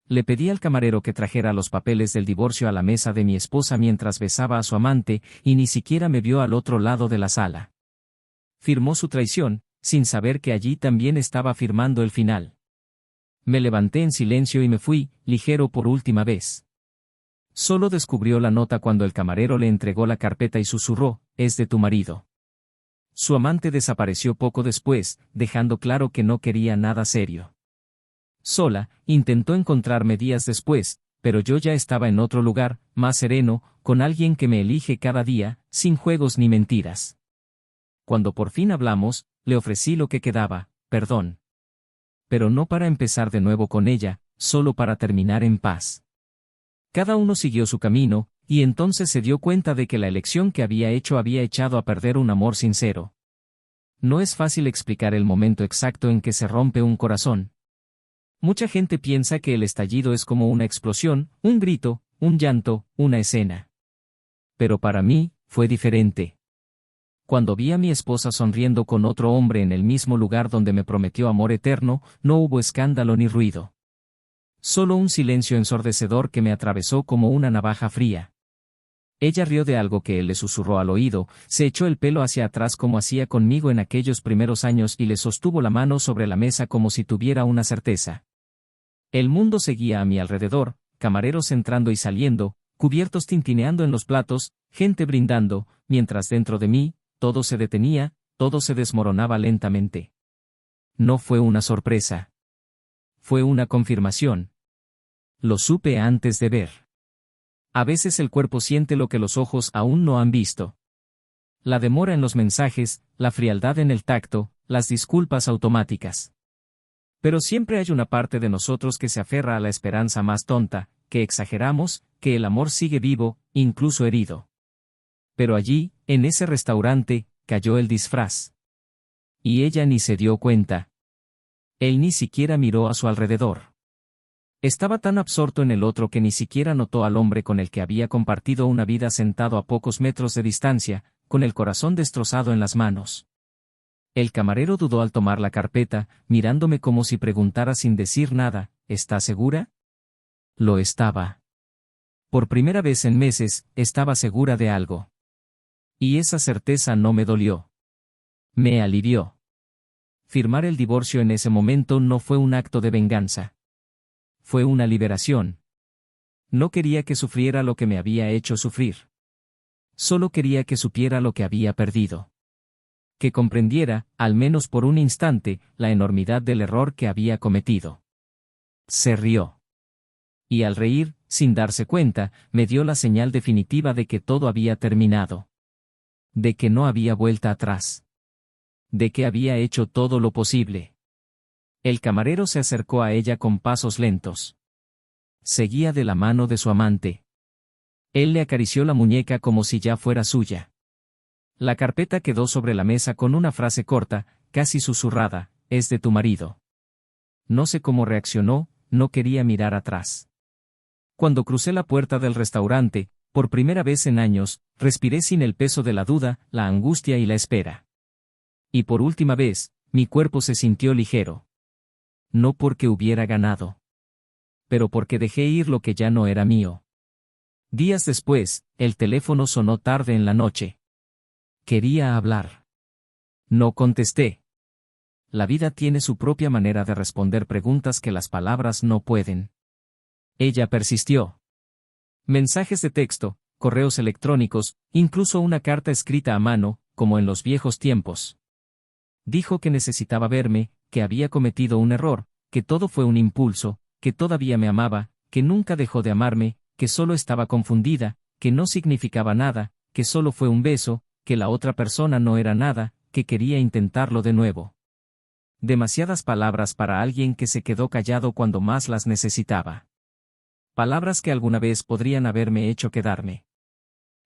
Le pedí al camarero que trajera los papeles del divorcio a la mesa de mi esposa mientras besaba a su amante, y ni siquiera me vio al otro lado de la sala. Firmó su traición, sin saber que allí también estaba firmando el final. Me levanté en silencio y me fui, ligero por última vez. Solo descubrió la nota cuando el camarero le entregó la carpeta y susurró: «Es de tu marido». Su amante desapareció poco después, dejando claro que no quería nada serio. Sola, intentó encontrarme días después, pero yo ya estaba en otro lugar, más sereno, con alguien que me elige cada día, sin juegos ni mentiras. Cuando por fin hablamos, le ofrecí lo que quedaba, perdón. Pero no para empezar de nuevo con ella, solo para terminar en paz. Cada uno siguió su camino, y entonces se dio cuenta de que la elección que había hecho había echado a perder un amor sincero. No es fácil explicar el momento exacto en que se rompe un corazón. Mucha gente piensa que el estallido es como una explosión, un grito, un llanto, una escena. Pero para mí, fue diferente. Cuando vi a mi esposa sonriendo con otro hombre en el mismo lugar donde me prometió amor eterno, no hubo escándalo ni ruido. Solo un silencio ensordecedor que me atravesó como una navaja fría. Ella rió de algo que él le susurró al oído, se echó el pelo hacia atrás como hacía conmigo en aquellos primeros años y le sostuvo la mano sobre la mesa como si tuviera una certeza. El mundo seguía a mi alrededor, camareros entrando y saliendo, cubiertos tintineando en los platos, gente brindando, mientras dentro de mí, todo se detenía, todo se desmoronaba lentamente. No fue una sorpresa. Fue una confirmación. Lo supe antes de ver. A veces el cuerpo siente lo que los ojos aún no han visto. La demora en los mensajes, la frialdad en el tacto, las disculpas automáticas. Pero siempre hay una parte de nosotros que se aferra a la esperanza más tonta, que exageramos, que el amor sigue vivo, incluso herido. Pero allí, en ese restaurante, cayó el disfraz. Y ella ni se dio cuenta. Él ni siquiera miró a su alrededor. Estaba tan absorto en el otro que ni siquiera notó al hombre con el que había compartido una vida sentado a pocos metros de distancia, con el corazón destrozado en las manos. El camarero dudó al tomar la carpeta, mirándome como si preguntara sin decir nada: ¿está segura? Lo estaba. Por primera vez en meses, estaba segura de algo. Y esa certeza no me dolió. Me alivió. Firmar el divorcio en ese momento no fue un acto de venganza. Fue una liberación. No quería que sufriera lo que me había hecho sufrir. Solo quería que supiera lo que había perdido. Que comprendiera, al menos por un instante, la enormidad del error que había cometido. Se rió. Y al reír, sin darse cuenta, me dio la señal definitiva de que todo había terminado. De que no había vuelta atrás. De que había hecho todo lo posible. El camarero se acercó a ella con pasos lentos. Seguía de la mano de su amante. Él le acarició la muñeca como si ya fuera suya. La carpeta quedó sobre la mesa con una frase corta, casi susurrada: «Es de tu marido». No sé cómo reaccionó, no quería mirar atrás. Cuando crucé la puerta del restaurante, por primera vez en años, respiré sin el peso de la duda, la angustia y la espera. Y por última vez, mi cuerpo se sintió ligero. No porque hubiera ganado. Pero porque dejé ir lo que ya no era mío. Días después, el teléfono sonó tarde en la noche. Quería hablar. No contesté. La vida tiene su propia manera de responder preguntas que las palabras no pueden. Ella persistió. Mensajes de texto, correos electrónicos, incluso una carta escrita a mano, como en los viejos tiempos. Dijo que necesitaba verme, que había cometido un error, que todo fue un impulso, que todavía me amaba, que nunca dejó de amarme, que solo estaba confundida, que no significaba nada, que solo fue un beso, que la otra persona no era nada, que quería intentarlo de nuevo. Demasiadas palabras para alguien que se quedó callado cuando más las necesitaba. Palabras que alguna vez podrían haberme hecho quedarme.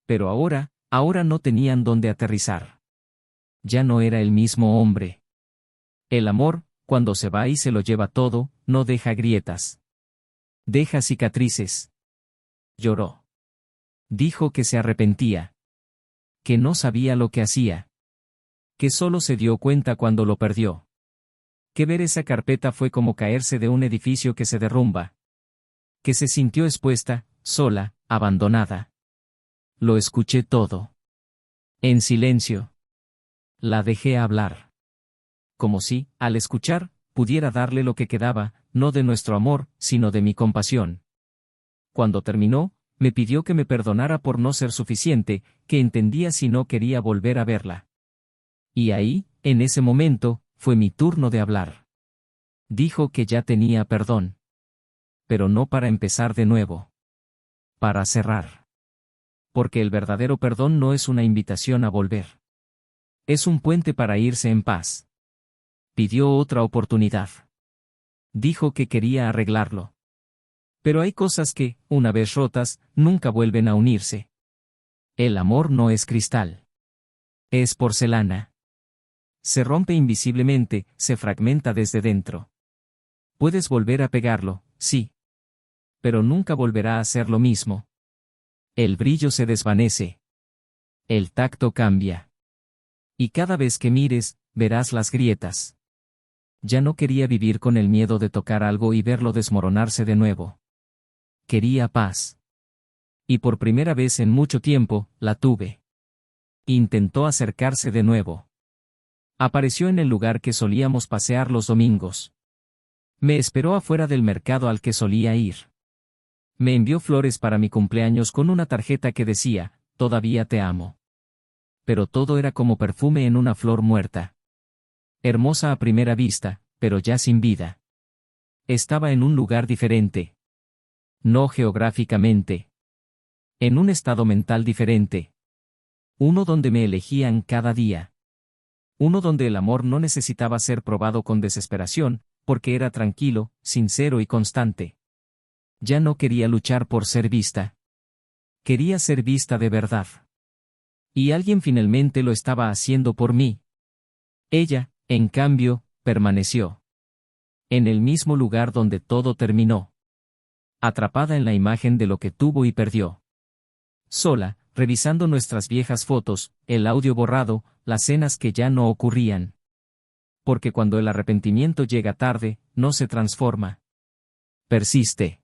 Pero ahora no tenían dónde aterrizar. Ya no era el mismo hombre. El amor, cuando se va y se lo lleva todo, no deja grietas. Deja cicatrices. Lloró. Dijo que se arrepentía. Que no sabía lo que hacía. Que solo se dio cuenta cuando lo perdió. Que ver esa carpeta fue como caerse de un edificio que se derrumba. que se sintió expuesta, sola, abandonada. Lo escuché todo. En silencio. La dejé hablar. Como si, al escuchar, pudiera darle lo que quedaba, no de nuestro amor, sino de mi compasión. Cuando terminó, me pidió que me perdonara por no ser suficiente, que entendía si no quería volver a verla. Y ahí, en ese momento, fue mi turno de hablar. Dijo que ya tenía perdón. Pero no para empezar de nuevo. Para cerrar. Porque el verdadero perdón no es una invitación a volver. Es un puente para irse en paz. Pidió otra oportunidad. Dijo que quería arreglarlo. Pero hay cosas que, una vez rotas, nunca vuelven a unirse. El amor no es cristal. Es porcelana. Se rompe invisiblemente, se fragmenta desde dentro. Puedes volver a pegarlo, sí. Pero nunca volverá a ser lo mismo. El brillo se desvanece. El tacto cambia. Y cada vez que mires, verás las grietas. Ya no quería vivir con el miedo de tocar algo y verlo desmoronarse de nuevo. Quería paz. Y por primera vez en mucho tiempo, la tuve. Intentó acercarse de nuevo. Apareció en el lugar que solíamos pasear los domingos. Me esperó afuera del mercado al que solía ir. Me envió flores para mi cumpleaños con una tarjeta que decía, todavía te amo. Pero todo era como perfume en una flor muerta. Hermosa a primera vista, pero ya sin vida. Estaba en un lugar diferente. No geográficamente. En un estado mental diferente. Uno donde me elegían cada día. Uno donde el amor no necesitaba ser probado con desesperación, porque era tranquilo, sincero y constante. Ya no quería luchar por ser vista. Quería ser vista de verdad. Y alguien finalmente lo estaba haciendo por mí. Ella, en cambio, permaneció. En el mismo lugar donde todo terminó. Atrapada en la imagen de lo que tuvo y perdió. Sola, revisando nuestras viejas fotos, el audio borrado, las cenas que ya no ocurrían. Porque cuando el arrepentimiento llega tarde, no se transforma. Persiste.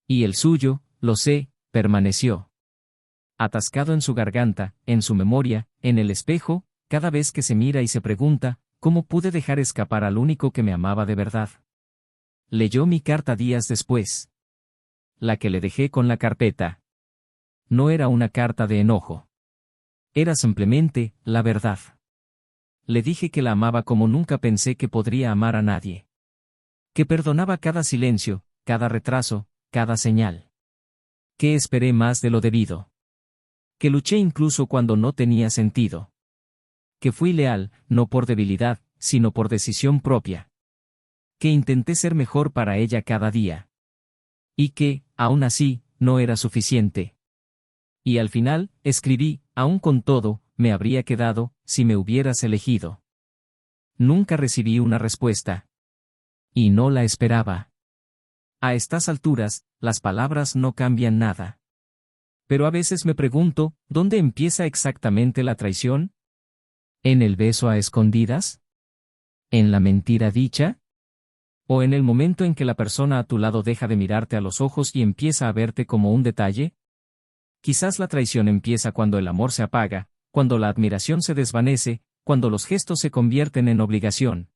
Y el suyo, lo sé, permaneció. Atascado en su garganta, en su memoria, en el espejo, cada vez que se mira y se pregunta, ¿cómo pude dejar escapar al único que me amaba de verdad? Leyó mi carta días después. La que le dejé con la carpeta. No era una carta de enojo. Era simplemente, la verdad. Le dije que la amaba como nunca pensé que podría amar a nadie. Que perdonaba cada silencio, cada retraso, cada señal. Que esperé más de lo debido. Que luché incluso cuando no tenía sentido. Que fui leal, no por debilidad, sino por decisión propia. Que intenté ser mejor para ella cada día. Y que, aún así, no era suficiente. Y al final, escribí, aún con todo, me habría quedado, si me hubieras elegido. Nunca recibí una respuesta. Y no la esperaba. A estas alturas, las palabras no cambian nada. Pero a veces me pregunto, ¿dónde empieza exactamente la traición? ¿En el beso a escondidas? ¿En la mentira dicha? ¿O en el momento en que la persona a tu lado deja de mirarte a los ojos y empieza a verte como un detalle? Quizás la traición empieza cuando el amor se apaga, cuando la admiración se desvanece, cuando los gestos se convierten en obligación.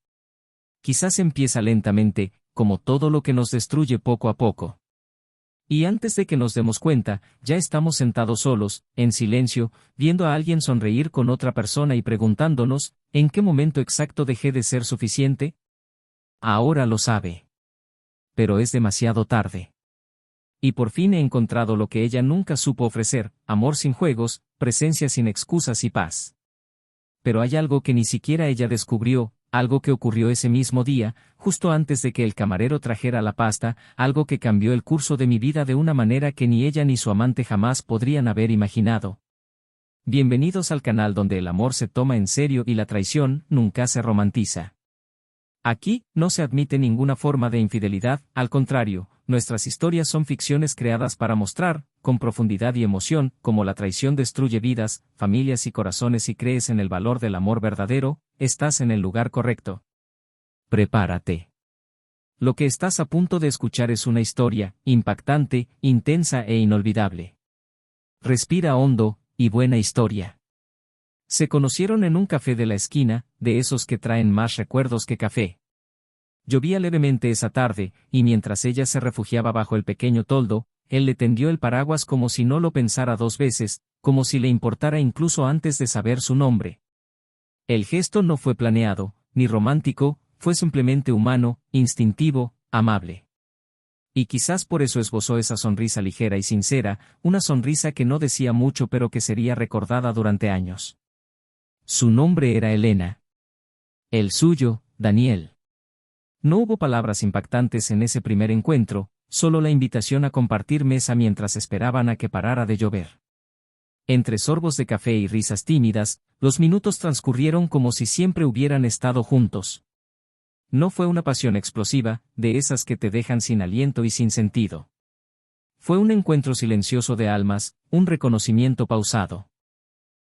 Quizás empieza lentamente, como todo lo que nos destruye poco a poco. Y antes de que nos demos cuenta, ya estamos sentados solos, en silencio, viendo a alguien sonreír con otra persona y preguntándonos, ¿en qué momento exacto dejé de ser suficiente? Ahora lo sabe. Pero es demasiado tarde. Y por fin he encontrado lo que ella nunca supo ofrecer, amor sin juegos, presencia sin excusas y paz. Pero hay algo que ni siquiera ella descubrió, algo que ocurrió ese mismo día, justo antes de que el camarero trajera la pasta, algo que cambió el curso de mi vida de una manera que ni ella ni su amante jamás podrían haber imaginado. Bienvenidos al canal donde el amor se toma en serio y la traición nunca se romantiza. Aquí, no se admite ninguna forma de infidelidad, al contrario, nuestras historias son ficciones creadas para mostrar, con profundidad y emoción, cómo la traición destruye vidas, familias y corazones. Si crees en el valor del amor verdadero, estás en el lugar correcto. Prepárate. Lo que estás a punto de escuchar es una historia, impactante, intensa e inolvidable. Respira hondo, y buena historia. Se conocieron en un café de la esquina, de esos que traen más recuerdos que café. Llovía levemente esa tarde, y mientras ella se refugiaba bajo el pequeño toldo, él le tendió el paraguas como si no lo pensara dos veces, como si le importara incluso antes de saber su nombre. El gesto no fue planeado, ni romántico, fue simplemente humano, instintivo, amable. Y quizás por eso esbozó esa sonrisa ligera y sincera, una sonrisa que no decía mucho pero que sería recordada durante años. Su nombre era Elena. El suyo, Daniel. No hubo palabras impactantes en ese primer encuentro, solo la invitación a compartir mesa mientras esperaban a que parara de llover. Entre sorbos de café y risas tímidas, los minutos transcurrieron como si siempre hubieran estado juntos. No fue una pasión explosiva, de esas que te dejan sin aliento y sin sentido. Fue un encuentro silencioso de almas, un reconocimiento pausado.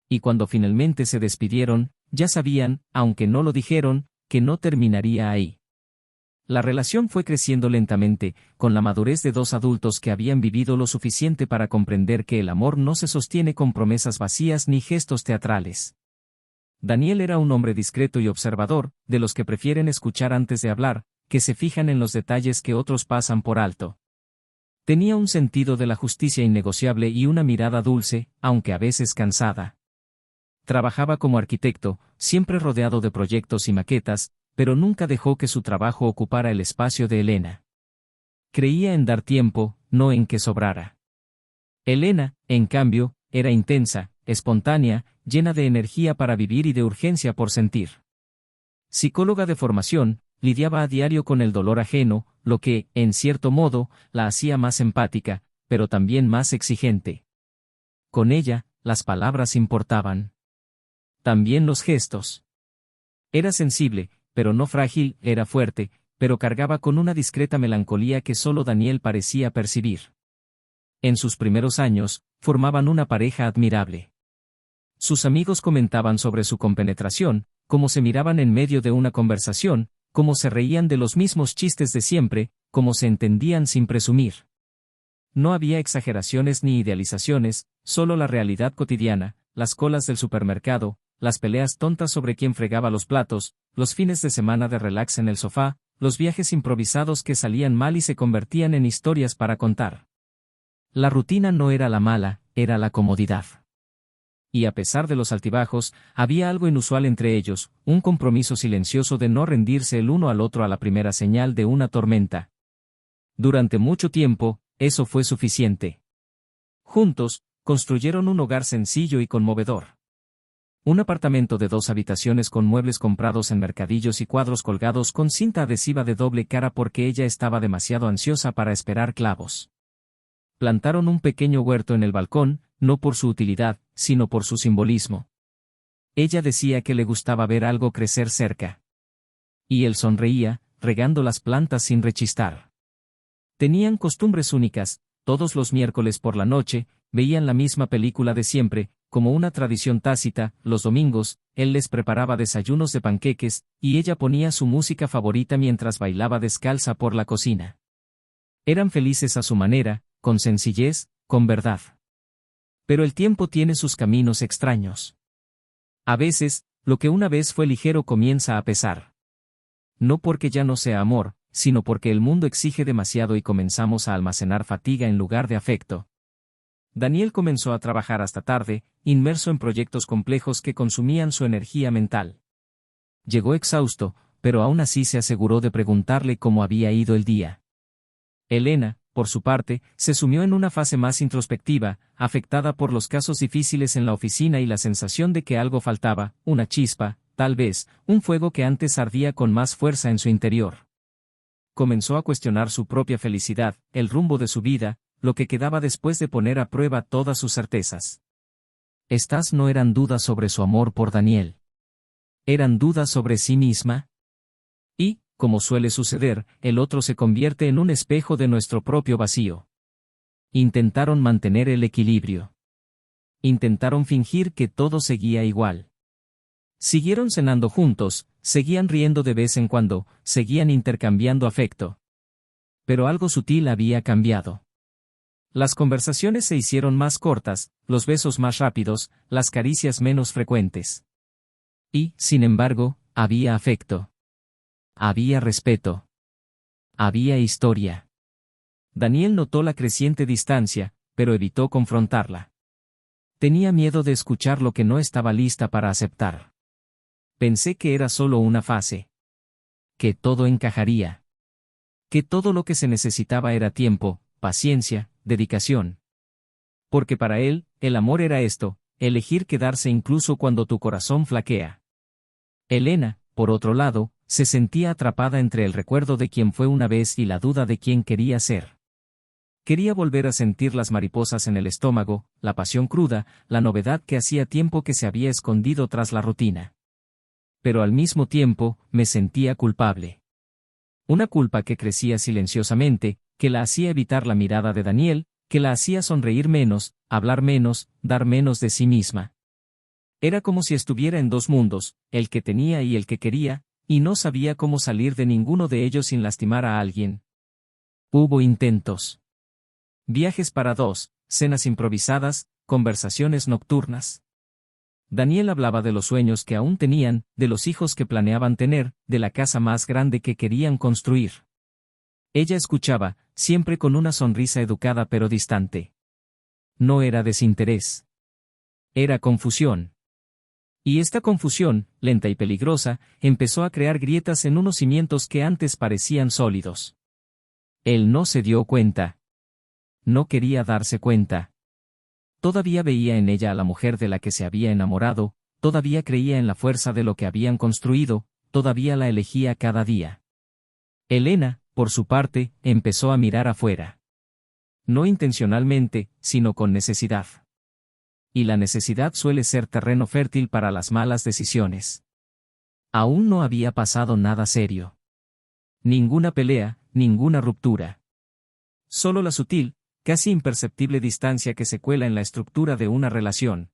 Y cuando finalmente se despidieron, ya sabían, aunque no lo dijeron, que no terminaría ahí. La relación fue creciendo lentamente, con la madurez de dos adultos que habían vivido lo suficiente para comprender que el amor no se sostiene con promesas vacías ni gestos teatrales. Daniel era un hombre discreto y observador, de los que prefieren escuchar antes de hablar, que se fijan en los detalles que otros pasan por alto. Tenía un sentido de la justicia innegociable y una mirada dulce, aunque a veces cansada. Trabajaba como arquitecto, siempre rodeado de proyectos y maquetas, pero nunca dejó que su trabajo ocupara el espacio de Elena. Creía en dar tiempo, no en que sobrara. Elena, en cambio, era intensa, espontánea, llena de energía para vivir y de urgencia por sentir. Psicóloga de formación, lidiaba a diario con el dolor ajeno, lo que, en cierto modo, la hacía más empática, pero también más exigente. Con ella, las palabras importaban. También los gestos. Era sensible, pero no frágil, era fuerte, pero cargaba con una discreta melancolía que solo Daniel parecía percibir. En sus primeros años, formaban una pareja admirable. Sus amigos comentaban sobre su compenetración, cómo se miraban en medio de una conversación, cómo se reían de los mismos chistes de siempre, cómo se entendían sin presumir. No había exageraciones ni idealizaciones, solo la realidad cotidiana, las colas del supermercado, las peleas tontas sobre quién fregaba los platos, los fines de semana de relax en el sofá, los viajes improvisados que salían mal y se convertían en historias para contar. La rutina no era la mala, era la comodidad. Y a pesar de los altibajos, había algo inusual entre ellos, un compromiso silencioso de no rendirse el uno al otro a la primera señal de una tormenta. Durante mucho tiempo, eso fue suficiente. Juntos, construyeron un hogar sencillo y conmovedor. Un apartamento de 2 habitaciones con muebles comprados en mercadillos y cuadros colgados con cinta adhesiva de doble cara porque ella estaba demasiado ansiosa para esperar clavos. Plantaron un pequeño huerto en el balcón, no por su utilidad, sino por su simbolismo. Ella decía que le gustaba ver algo crecer cerca. Y él sonreía, regando las plantas sin rechistar. Tenían costumbres únicas, todos los miércoles por la noche, veían la misma película de siempre, como una tradición tácita. Los domingos, él les preparaba desayunos de panqueques, y ella ponía su música favorita mientras bailaba descalza por la cocina. Eran felices a su manera, con sencillez, con verdad. Pero el tiempo tiene sus caminos extraños. A veces, lo que una vez fue ligero comienza a pesar. No porque ya no sea amor, sino porque el mundo exige demasiado y comenzamos a almacenar fatiga en lugar de afecto. Daniel comenzó a trabajar hasta tarde, inmerso en proyectos complejos que consumían su energía mental. Llegó exhausto, pero aún así se aseguró de preguntarle cómo había ido el día. Elena, por su parte, se sumió en una fase más introspectiva, afectada por los casos difíciles en la oficina y la sensación de que algo faltaba, una chispa, tal vez, un fuego que antes ardía con más fuerza en su interior. Comenzó a cuestionar su propia felicidad, el rumbo de su vida, lo que quedaba después de poner a prueba todas sus certezas. Estas no eran dudas sobre su amor por Daniel. ¿Eran dudas sobre sí misma? Y, como suele suceder, el otro se convierte en un espejo de nuestro propio vacío. Intentaron mantener el equilibrio. Intentaron fingir que todo seguía igual. Siguieron cenando juntos, seguían riendo de vez en cuando, seguían intercambiando afecto. Pero algo sutil había cambiado. Las conversaciones se hicieron más cortas, los besos más rápidos, las caricias menos frecuentes. Y, sin embargo, había afecto. Había respeto. Había historia. Daniel notó la creciente distancia, pero evitó confrontarla. Tenía miedo de escuchar lo que no estaba lista para aceptar. Pensé que era solo una fase. Que todo encajaría. Que todo lo que se necesitaba era tiempo, paciencia, dedicación. Porque para él, el amor era esto, elegir quedarse incluso cuando tu corazón flaquea. Elena, por otro lado, se sentía atrapada entre el recuerdo de quien fue una vez y la duda de quién quería ser. Quería volver a sentir las mariposas en el estómago, la pasión cruda, la novedad que hacía tiempo que se había escondido tras la rutina. Pero al mismo tiempo, me sentía culpable. Una culpa que crecía silenciosamente, que la hacía evitar la mirada de Daniel, que la hacía sonreír menos, hablar menos, dar menos de sí misma. Era como si estuviera en dos mundos, el que tenía y el que quería, y no sabía cómo salir de ninguno de ellos sin lastimar a alguien. Hubo intentos. Viajes para dos, cenas improvisadas, conversaciones nocturnas. Daniel hablaba de los sueños que aún tenían, de los hijos que planeaban tener, de la casa más grande que querían construir. Ella escuchaba, siempre con una sonrisa educada pero distante. No era desinterés. Era confusión. Y esta confusión, lenta y peligrosa, empezó a crear grietas en unos cimientos que antes parecían sólidos. Él no se dio cuenta. No quería darse cuenta. Todavía veía en ella a la mujer de la que se había enamorado, todavía creía en la fuerza de lo que habían construido, todavía la elegía cada día. Elena, por su parte, empezó a mirar afuera. No intencionalmente, sino con necesidad. Y la necesidad suele ser terreno fértil para las malas decisiones. Aún no había pasado nada serio. Ninguna pelea, ninguna ruptura. Solo la sutil, casi imperceptible distancia que se cuela en la estructura de una relación.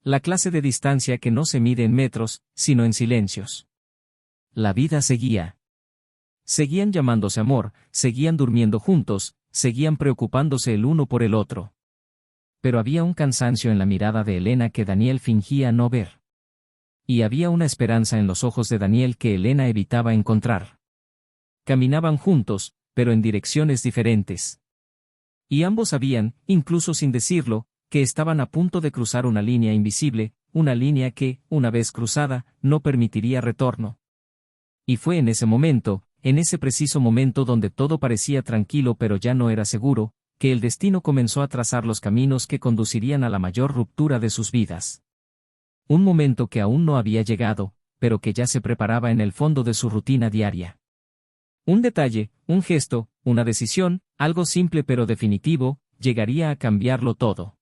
La clase de distancia que no se mide en metros, sino en silencios. La vida seguía. Seguían llamándose amor, seguían durmiendo juntos, seguían preocupándose el uno por el otro. Pero había un cansancio en la mirada de Elena que Daniel fingía no ver. Y había una esperanza en los ojos de Daniel que Elena evitaba encontrar. Caminaban juntos, pero en direcciones diferentes. Y ambos sabían, incluso sin decirlo, que estaban a punto de cruzar una línea invisible, una línea que, una vez cruzada, no permitiría retorno. Y fue en ese momento, en ese preciso momento donde todo parecía tranquilo pero ya no era seguro, que el destino comenzó a trazar los caminos que conducirían a la mayor ruptura de sus vidas. Un momento que aún no había llegado, pero que ya se preparaba en el fondo de su rutina diaria. Un detalle, un gesto, una decisión, algo simple pero definitivo, llegaría a cambiarlo todo.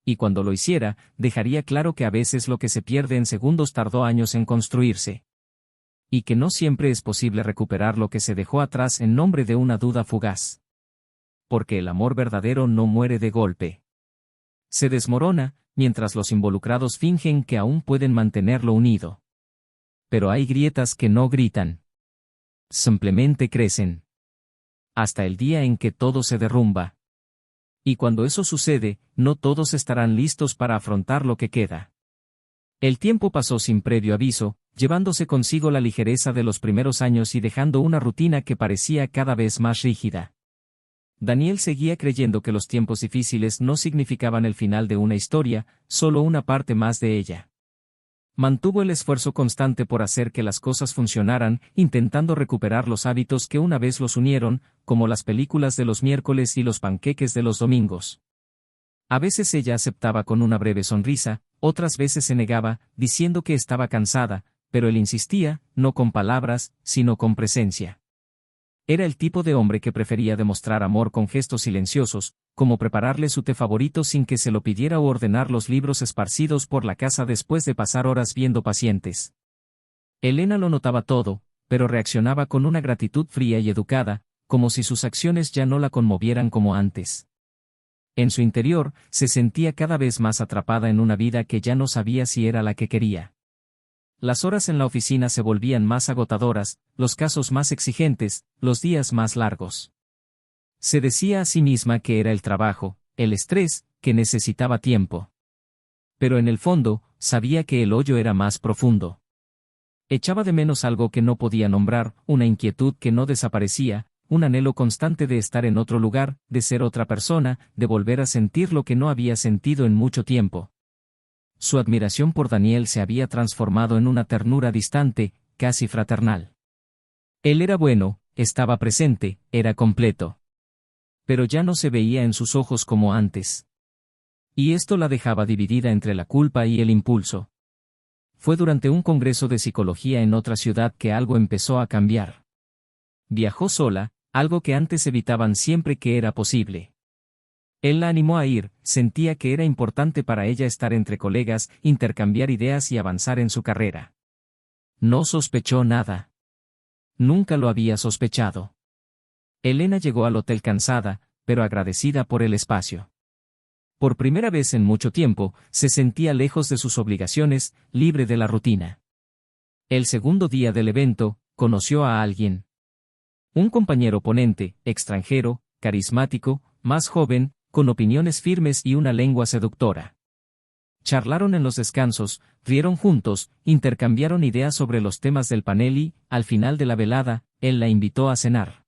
Y cuando lo hiciera, dejaría claro que a veces lo que se pierde en segundos tardó años en construirse. Y que no siempre es posible recuperar lo que se dejó atrás en nombre de una duda fugaz. Porque el amor verdadero no muere de golpe. Se desmorona, mientras los involucrados fingen que aún pueden mantenerlo unido. Pero hay grietas que no gritan. Simplemente crecen. Hasta el día en que todo se derrumba. Y cuando eso sucede, no todos estarán listos para afrontar lo que queda. El tiempo pasó sin previo aviso, llevándose consigo la ligereza de los primeros años y dejando una rutina que parecía cada vez más rígida. Daniel seguía creyendo que los tiempos difíciles no significaban el final de una historia, solo una parte más de ella. Mantuvo el esfuerzo constante por hacer que las cosas funcionaran, intentando recuperar los hábitos que una vez los unieron, como las películas de los miércoles y los panqueques de los domingos. A veces ella aceptaba con una breve sonrisa, otras veces se negaba, diciendo que estaba cansada, pero él insistía, no con palabras, sino con presencia. Era el tipo de hombre que prefería demostrar amor con gestos silenciosos, como prepararle su té favorito sin que se lo pidiera o ordenar los libros esparcidos por la casa después de pasar horas viendo pacientes. Elena lo notaba todo, pero reaccionaba con una gratitud fría y educada, como si sus acciones ya no la conmovieran como antes. En su interior, se sentía cada vez más atrapada en una vida que ya no sabía si era la que quería. Las horas en la oficina se volvían más agotadoras, los casos más exigentes, los días más largos. Se decía a sí misma que era el trabajo, el estrés, que necesitaba tiempo. Pero en el fondo, sabía que el hoyo era más profundo. Echaba de menos algo que no podía nombrar, una inquietud que no desaparecía, un anhelo constante de estar en otro lugar, de ser otra persona, de volver a sentir lo que no había sentido en mucho tiempo. Su admiración por Daniel se había transformado en una ternura distante, casi fraternal. Él era bueno, estaba presente, era completo. Pero ya no se veía en sus ojos como antes. Y esto la dejaba dividida entre la culpa y el impulso. Fue durante un congreso de psicología en otra ciudad que algo empezó a cambiar. Viajó sola, algo que antes evitaban siempre que era posible. Él la animó a ir, sentía que era importante para ella estar entre colegas, intercambiar ideas y avanzar en su carrera. No sospechó nada. Nunca lo había sospechado. Elena llegó al hotel cansada, pero agradecida por el espacio. Por primera vez en mucho tiempo, se sentía lejos de sus obligaciones, libre de la rutina. El segundo día del evento, conoció a alguien. Un compañero ponente, extranjero, carismático, más joven, con opiniones firmes y una lengua seductora. Charlaron en los descansos, rieron juntos, intercambiaron ideas sobre los temas del panel y, al final de la velada, él la invitó a cenar.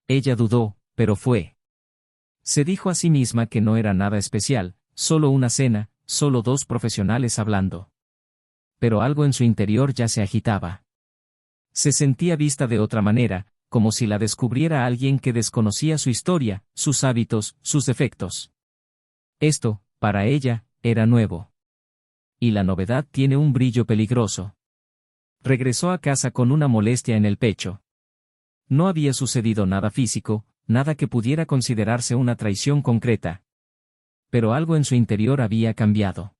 Ella dudó, pero fue. Se dijo a sí misma que no era nada especial, solo una cena, solo dos profesionales hablando. Pero algo en su interior ya se agitaba. Se sentía vista de otra manera, como si la descubriera alguien que desconocía su historia, sus hábitos, sus defectos. Esto, para ella, era nuevo. Y la novedad tiene un brillo peligroso. Regresó a casa con una molestia en el pecho. No había sucedido nada físico, nada que pudiera considerarse una traición concreta. Pero algo en su interior había cambiado.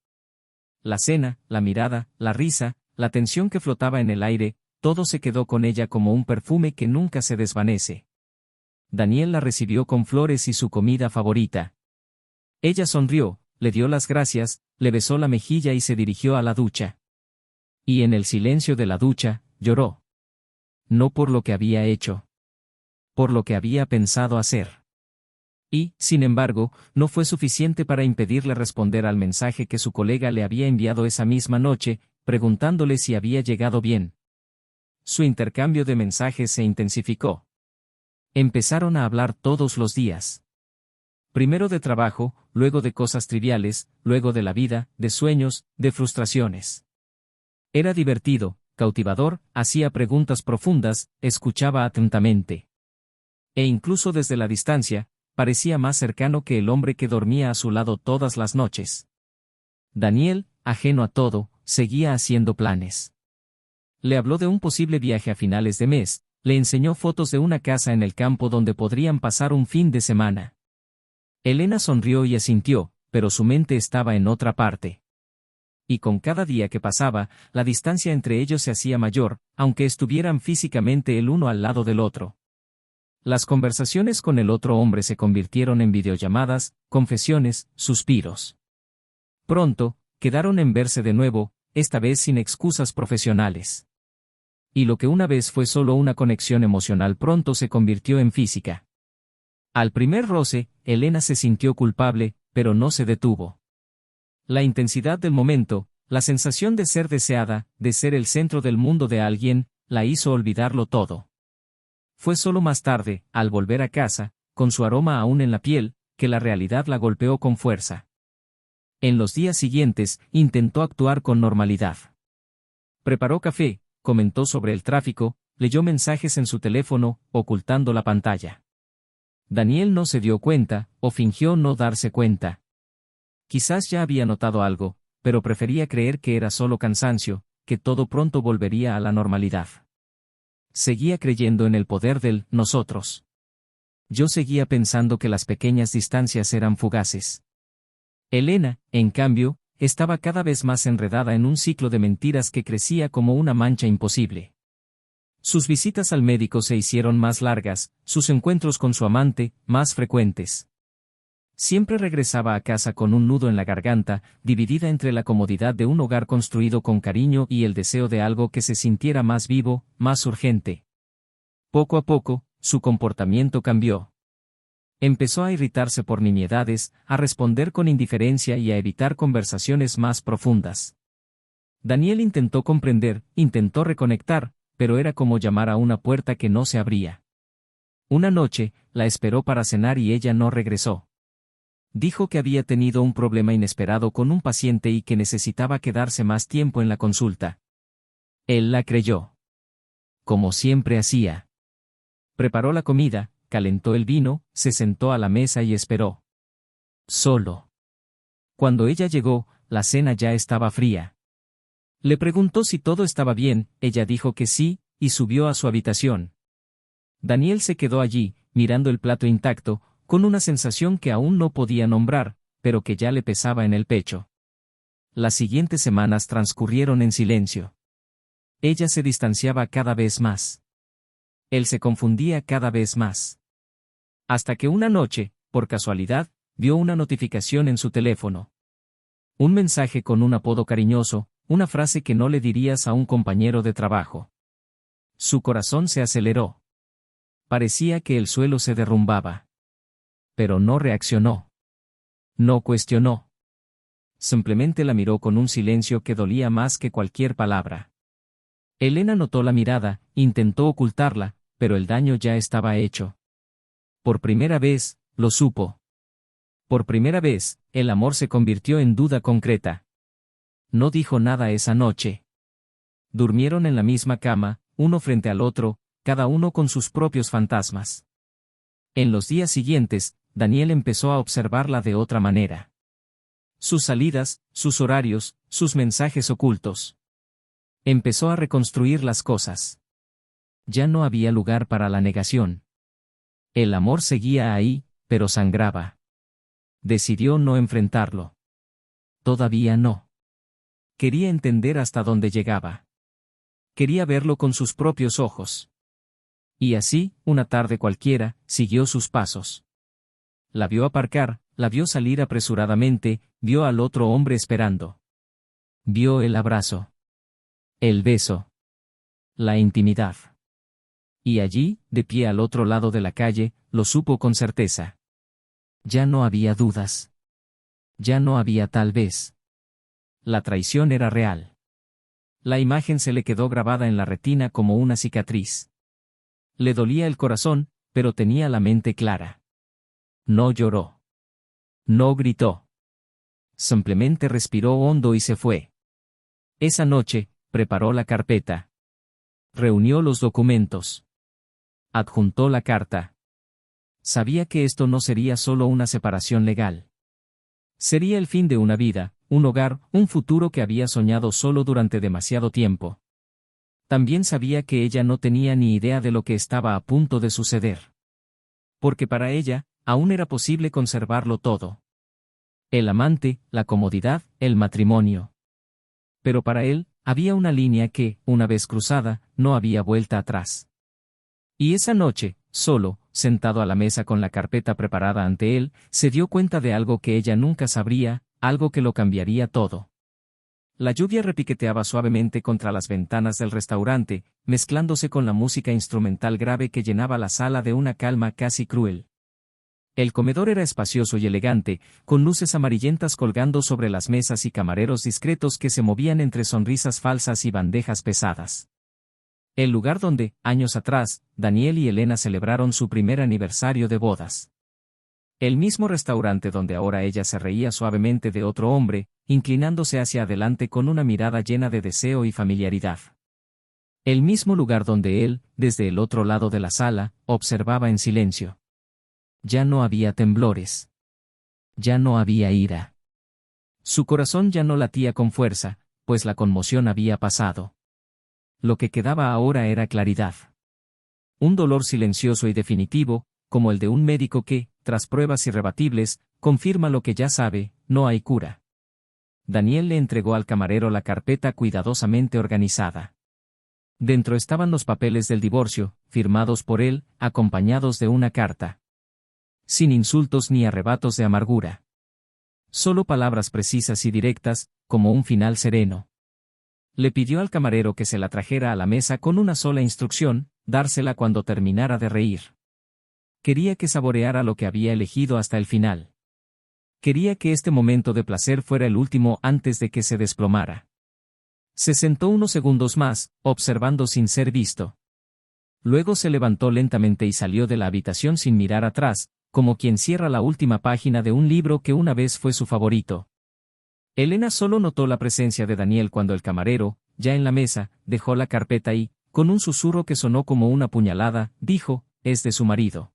La cena, la mirada, la risa, la tensión que flotaba en el aire, todo se quedó con ella como un perfume que nunca se desvanece. Daniel la recibió con flores y su comida favorita. Ella sonrió, le dio las gracias, le besó la mejilla y se dirigió a la ducha. Y en el silencio de la ducha, lloró. No por lo que había hecho. Por lo que había pensado hacer. Y, sin embargo, no fue suficiente para impedirle responder al mensaje que su colega le había enviado esa misma noche, preguntándole si había llegado bien. Su intercambio de mensajes se intensificó. Empezaron a hablar todos los días. Primero de trabajo, luego de cosas triviales, luego de la vida, de sueños, de frustraciones. Era divertido, cautivador, hacía preguntas profundas, escuchaba atentamente. E incluso desde la distancia, parecía más cercano que el hombre que dormía a su lado todas las noches. Daniel, ajeno a todo, seguía haciendo planes. Le habló de un posible viaje a finales de mes, le enseñó fotos de una casa en el campo donde podrían pasar un fin de semana. Elena sonrió y asintió, pero su mente estaba en otra parte. Y con cada día que pasaba, la distancia entre ellos se hacía mayor, aunque estuvieran físicamente el uno al lado del otro. Las conversaciones con el otro hombre se convirtieron en videollamadas, confesiones, suspiros. Pronto, quedaron en verse de nuevo, esta vez sin excusas profesionales. Y lo que una vez fue solo una conexión emocional pronto se convirtió en física. Al primer roce, Elena se sintió culpable, pero no se detuvo. La intensidad del momento, la sensación de ser deseada, de ser el centro del mundo de alguien, la hizo olvidarlo todo. Fue solo más tarde, al volver a casa, con su aroma aún en la piel, que la realidad la golpeó con fuerza. En los días siguientes, intentó actuar con normalidad. Preparó café, comentó sobre el tráfico, leyó mensajes en su teléfono, ocultando la pantalla. Daniel no se dio cuenta, o fingió no darse cuenta. Quizás ya había notado algo, pero prefería creer que era solo cansancio, que todo pronto volvería a la normalidad. Seguía creyendo en el poder del nosotros. Yo seguía pensando que las pequeñas distancias eran fugaces. Elena, en cambio, estaba cada vez más enredada en un ciclo de mentiras que crecía como una mancha imposible. Sus visitas al médico se hicieron más largas, sus encuentros con su amante, más frecuentes. Siempre regresaba a casa con un nudo en la garganta, dividida entre la comodidad de un hogar construido con cariño y el deseo de algo que se sintiera más vivo, más urgente. Poco a poco, su comportamiento cambió. Empezó a irritarse por nimiedades, a responder con indiferencia y a evitar conversaciones más profundas. Daniel intentó comprender, intentó reconectar, pero era como llamar a una puerta que no se abría. Una noche, la esperó para cenar y ella no regresó. Dijo que había tenido un problema inesperado con un paciente y que necesitaba quedarse más tiempo en la consulta. Él la creyó. Como siempre hacía. Preparó la comida, calentó el vino, se sentó a la mesa y esperó. Solo. Cuando ella llegó, la cena ya estaba fría. Le preguntó si todo estaba bien, ella dijo que sí, y subió a su habitación. Daniel se quedó allí, mirando el plato intacto, con una sensación que aún no podía nombrar, pero que ya le pesaba en el pecho. Las siguientes semanas transcurrieron en silencio. Ella se distanciaba cada vez más. Él se confundía cada vez más. Hasta que una noche, por casualidad, vio una notificación en su teléfono. Un mensaje con un apodo cariñoso, una frase que no le dirías a un compañero de trabajo. Su corazón se aceleró. Parecía que el suelo se derrumbaba. Pero no reaccionó. No cuestionó. Simplemente la miró con un silencio que dolía más que cualquier palabra. Elena notó la mirada, intentó ocultarla, pero el daño ya estaba hecho. Por primera vez, lo supo. Por primera vez, el amor se convirtió en duda concreta. No dijo nada esa noche. Durmieron en la misma cama, uno frente al otro, cada uno con sus propios fantasmas. En los días siguientes, Daniel empezó a observarla de otra manera. Sus salidas, sus horarios, sus mensajes ocultos. Empezó a reconstruir las cosas. Ya no había lugar para la negación. El amor seguía ahí, pero sangraba. Decidió no enfrentarlo. Todavía no. Quería entender hasta dónde llegaba. Quería verlo con sus propios ojos. Y así, una tarde cualquiera, siguió sus pasos. La vio aparcar, la vio salir apresuradamente, vio al otro hombre esperando. Vio el abrazo. El beso. La intimidad. Y allí, de pie al otro lado de la calle, lo supo con certeza. Ya no había dudas. Ya no había tal vez. La traición era real. La imagen se le quedó grabada en la retina como una cicatriz. Le dolía el corazón, pero tenía la mente clara. No lloró. No gritó. Simplemente respiró hondo y se fue. Esa noche, preparó la carpeta. Reunió los documentos. Adjuntó la carta. Sabía que esto no sería solo una separación legal. Sería el fin de una vida, un hogar, un futuro que había soñado solo durante demasiado tiempo. También sabía que ella no tenía ni idea de lo que estaba a punto de suceder. Porque para ella, aún era posible conservarlo todo. El amante, la comodidad, el matrimonio. Pero para él, había una línea que, una vez cruzada, no había vuelta atrás. Y esa noche, solo, sentado a la mesa con la carpeta preparada ante él, se dio cuenta de algo que ella nunca sabría, algo que lo cambiaría todo. La lluvia repiqueteaba suavemente contra las ventanas del restaurante, mezclándose con la música instrumental grave que llenaba la sala de una calma casi cruel. El comedor era espacioso y elegante, con luces amarillentas colgando sobre las mesas y camareros discretos que se movían entre sonrisas falsas y bandejas pesadas. El lugar donde, años atrás, Daniel y Elena celebraron su primer aniversario de bodas. El mismo restaurante donde ahora ella se reía suavemente de otro hombre, inclinándose hacia adelante con una mirada llena de deseo y familiaridad. El mismo lugar donde él, desde el otro lado de la sala, observaba en silencio. Ya no había temblores. Ya no había ira. Su corazón ya no latía con fuerza, pues la conmoción había pasado. Lo que quedaba ahora era claridad. Un dolor silencioso y definitivo, como el de un médico que, tras pruebas irrebatibles, confirma lo que ya sabe, no hay cura. Daniel le entregó al camarero la carpeta cuidadosamente organizada. Dentro estaban los papeles del divorcio, firmados por él, acompañados de una carta. sin insultos ni arrebatos de amargura. Solo palabras precisas y directas, como un final sereno. Le pidió al camarero que se la trajera a la mesa con una sola instrucción, dársela cuando terminara de reír. Quería que saboreara lo que había elegido hasta el final. Quería que este momento de placer fuera el último antes de que se desplomara. Se sentó unos segundos más, observando sin ser visto. Luego se levantó lentamente y salió de la habitación sin mirar atrás, como quien cierra la última página de un libro que una vez fue su favorito. Elena solo notó la presencia de Daniel cuando el camarero, ya en la mesa, dejó la carpeta y, con un susurro que sonó como una puñalada, dijo, «Es de su marido».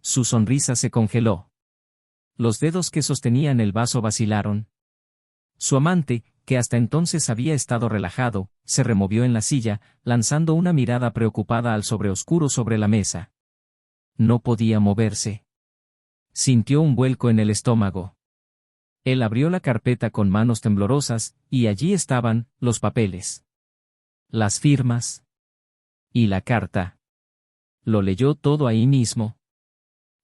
Su sonrisa se congeló. Los dedos que sostenían el vaso vacilaron. Su amante, que hasta entonces había estado relajado, se removió en la silla, lanzando una mirada preocupada al sobreoscuro sobre la mesa. No podía moverse. Sintió un vuelco en el estómago. Él abrió la carpeta con manos temblorosas, y allí estaban, los papeles. Las firmas. Y la carta. Lo leyó todo ahí mismo.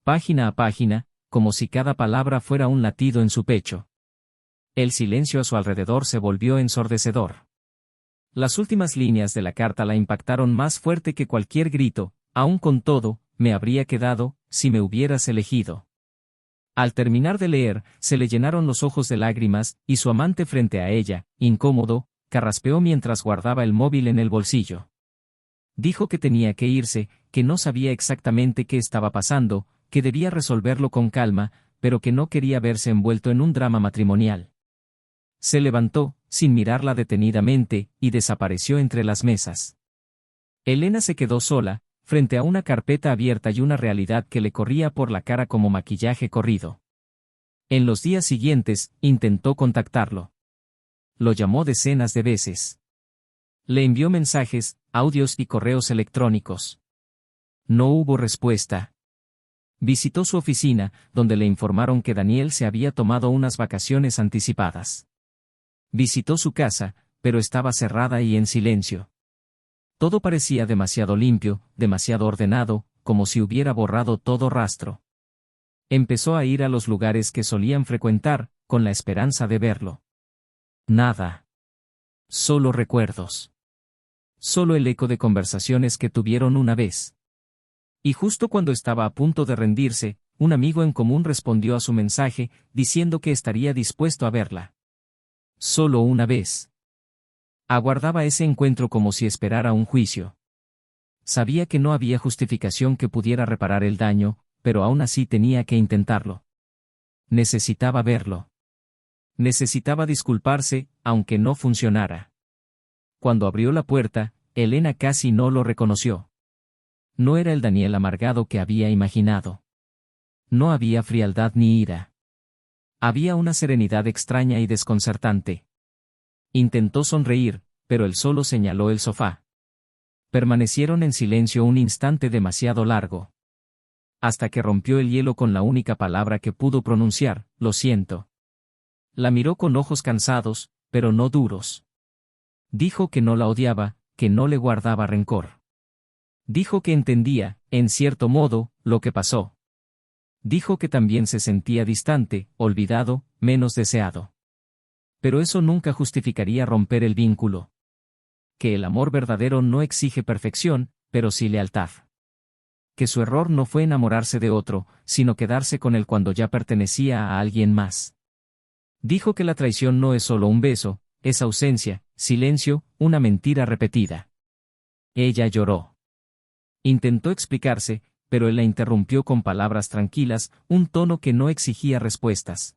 Página a página, como si cada palabra fuera un latido en su pecho. El silencio a su alrededor se volvió ensordecedor. Las últimas líneas de la carta la impactaron más fuerte que cualquier grito, aun con todo, me habría quedado, si me hubieras elegido. Al terminar de leer, se le llenaron los ojos de lágrimas, y su amante frente a ella, incómodo, carraspeó mientras guardaba el móvil en el bolsillo. Dijo que tenía que irse, que no sabía exactamente qué estaba pasando, que debía resolverlo con calma, pero que no quería verse envuelto en un drama matrimonial. Se levantó, sin mirarla detenidamente, y desapareció entre las mesas. Elena se quedó sola, frente a una carpeta abierta y una realidad que le corría por la cara como maquillaje corrido. En los días siguientes, intentó contactarlo. Lo llamó decenas de veces. Le envió mensajes, audios y correos electrónicos. No hubo respuesta. Visitó su oficina, donde le informaron que Daniel se había tomado unas vacaciones anticipadas. Visitó su casa, pero estaba cerrada y en silencio. Todo parecía demasiado limpio, demasiado ordenado, como si hubiera borrado todo rastro. Empezó a ir a los lugares que solían frecuentar, con la esperanza de verlo. Nada. Solo recuerdos. Solo el eco de conversaciones que tuvieron una vez. Y justo cuando estaba a punto de rendirse, un amigo en común respondió a su mensaje, diciendo que estaría dispuesto a verla. Solo una vez. Aguardaba ese encuentro como si esperara un juicio. Sabía que no había justificación que pudiera reparar el daño, pero aún así tenía que intentarlo. Necesitaba verlo. Necesitaba disculparse, aunque no funcionara. Cuando abrió la puerta, Elena casi no lo reconoció. No era el Daniel amargado que había imaginado. No había frialdad ni ira. Había una serenidad extraña y desconcertante. Intentó sonreír, pero él solo señaló el sofá. Permanecieron en silencio un instante demasiado largo. Hasta que rompió el hielo con la única palabra que pudo pronunciar, lo siento. La miró con ojos cansados, pero no duros. Dijo que no la odiaba, que no le guardaba rencor. Dijo que entendía, en cierto modo, lo que pasó. Dijo que también se sentía distante, olvidado, menos deseado. Pero eso nunca justificaría romper el vínculo. Que el amor verdadero no exige perfección, pero sí lealtad. Que su error no fue enamorarse de otro, sino quedarse con él cuando ya pertenecía a alguien más. Dijo que la traición no es solo un beso, es ausencia, silencio, una mentira repetida. Ella lloró. Intentó explicarse, pero él la interrumpió con palabras tranquilas, un tono que no exigía respuestas.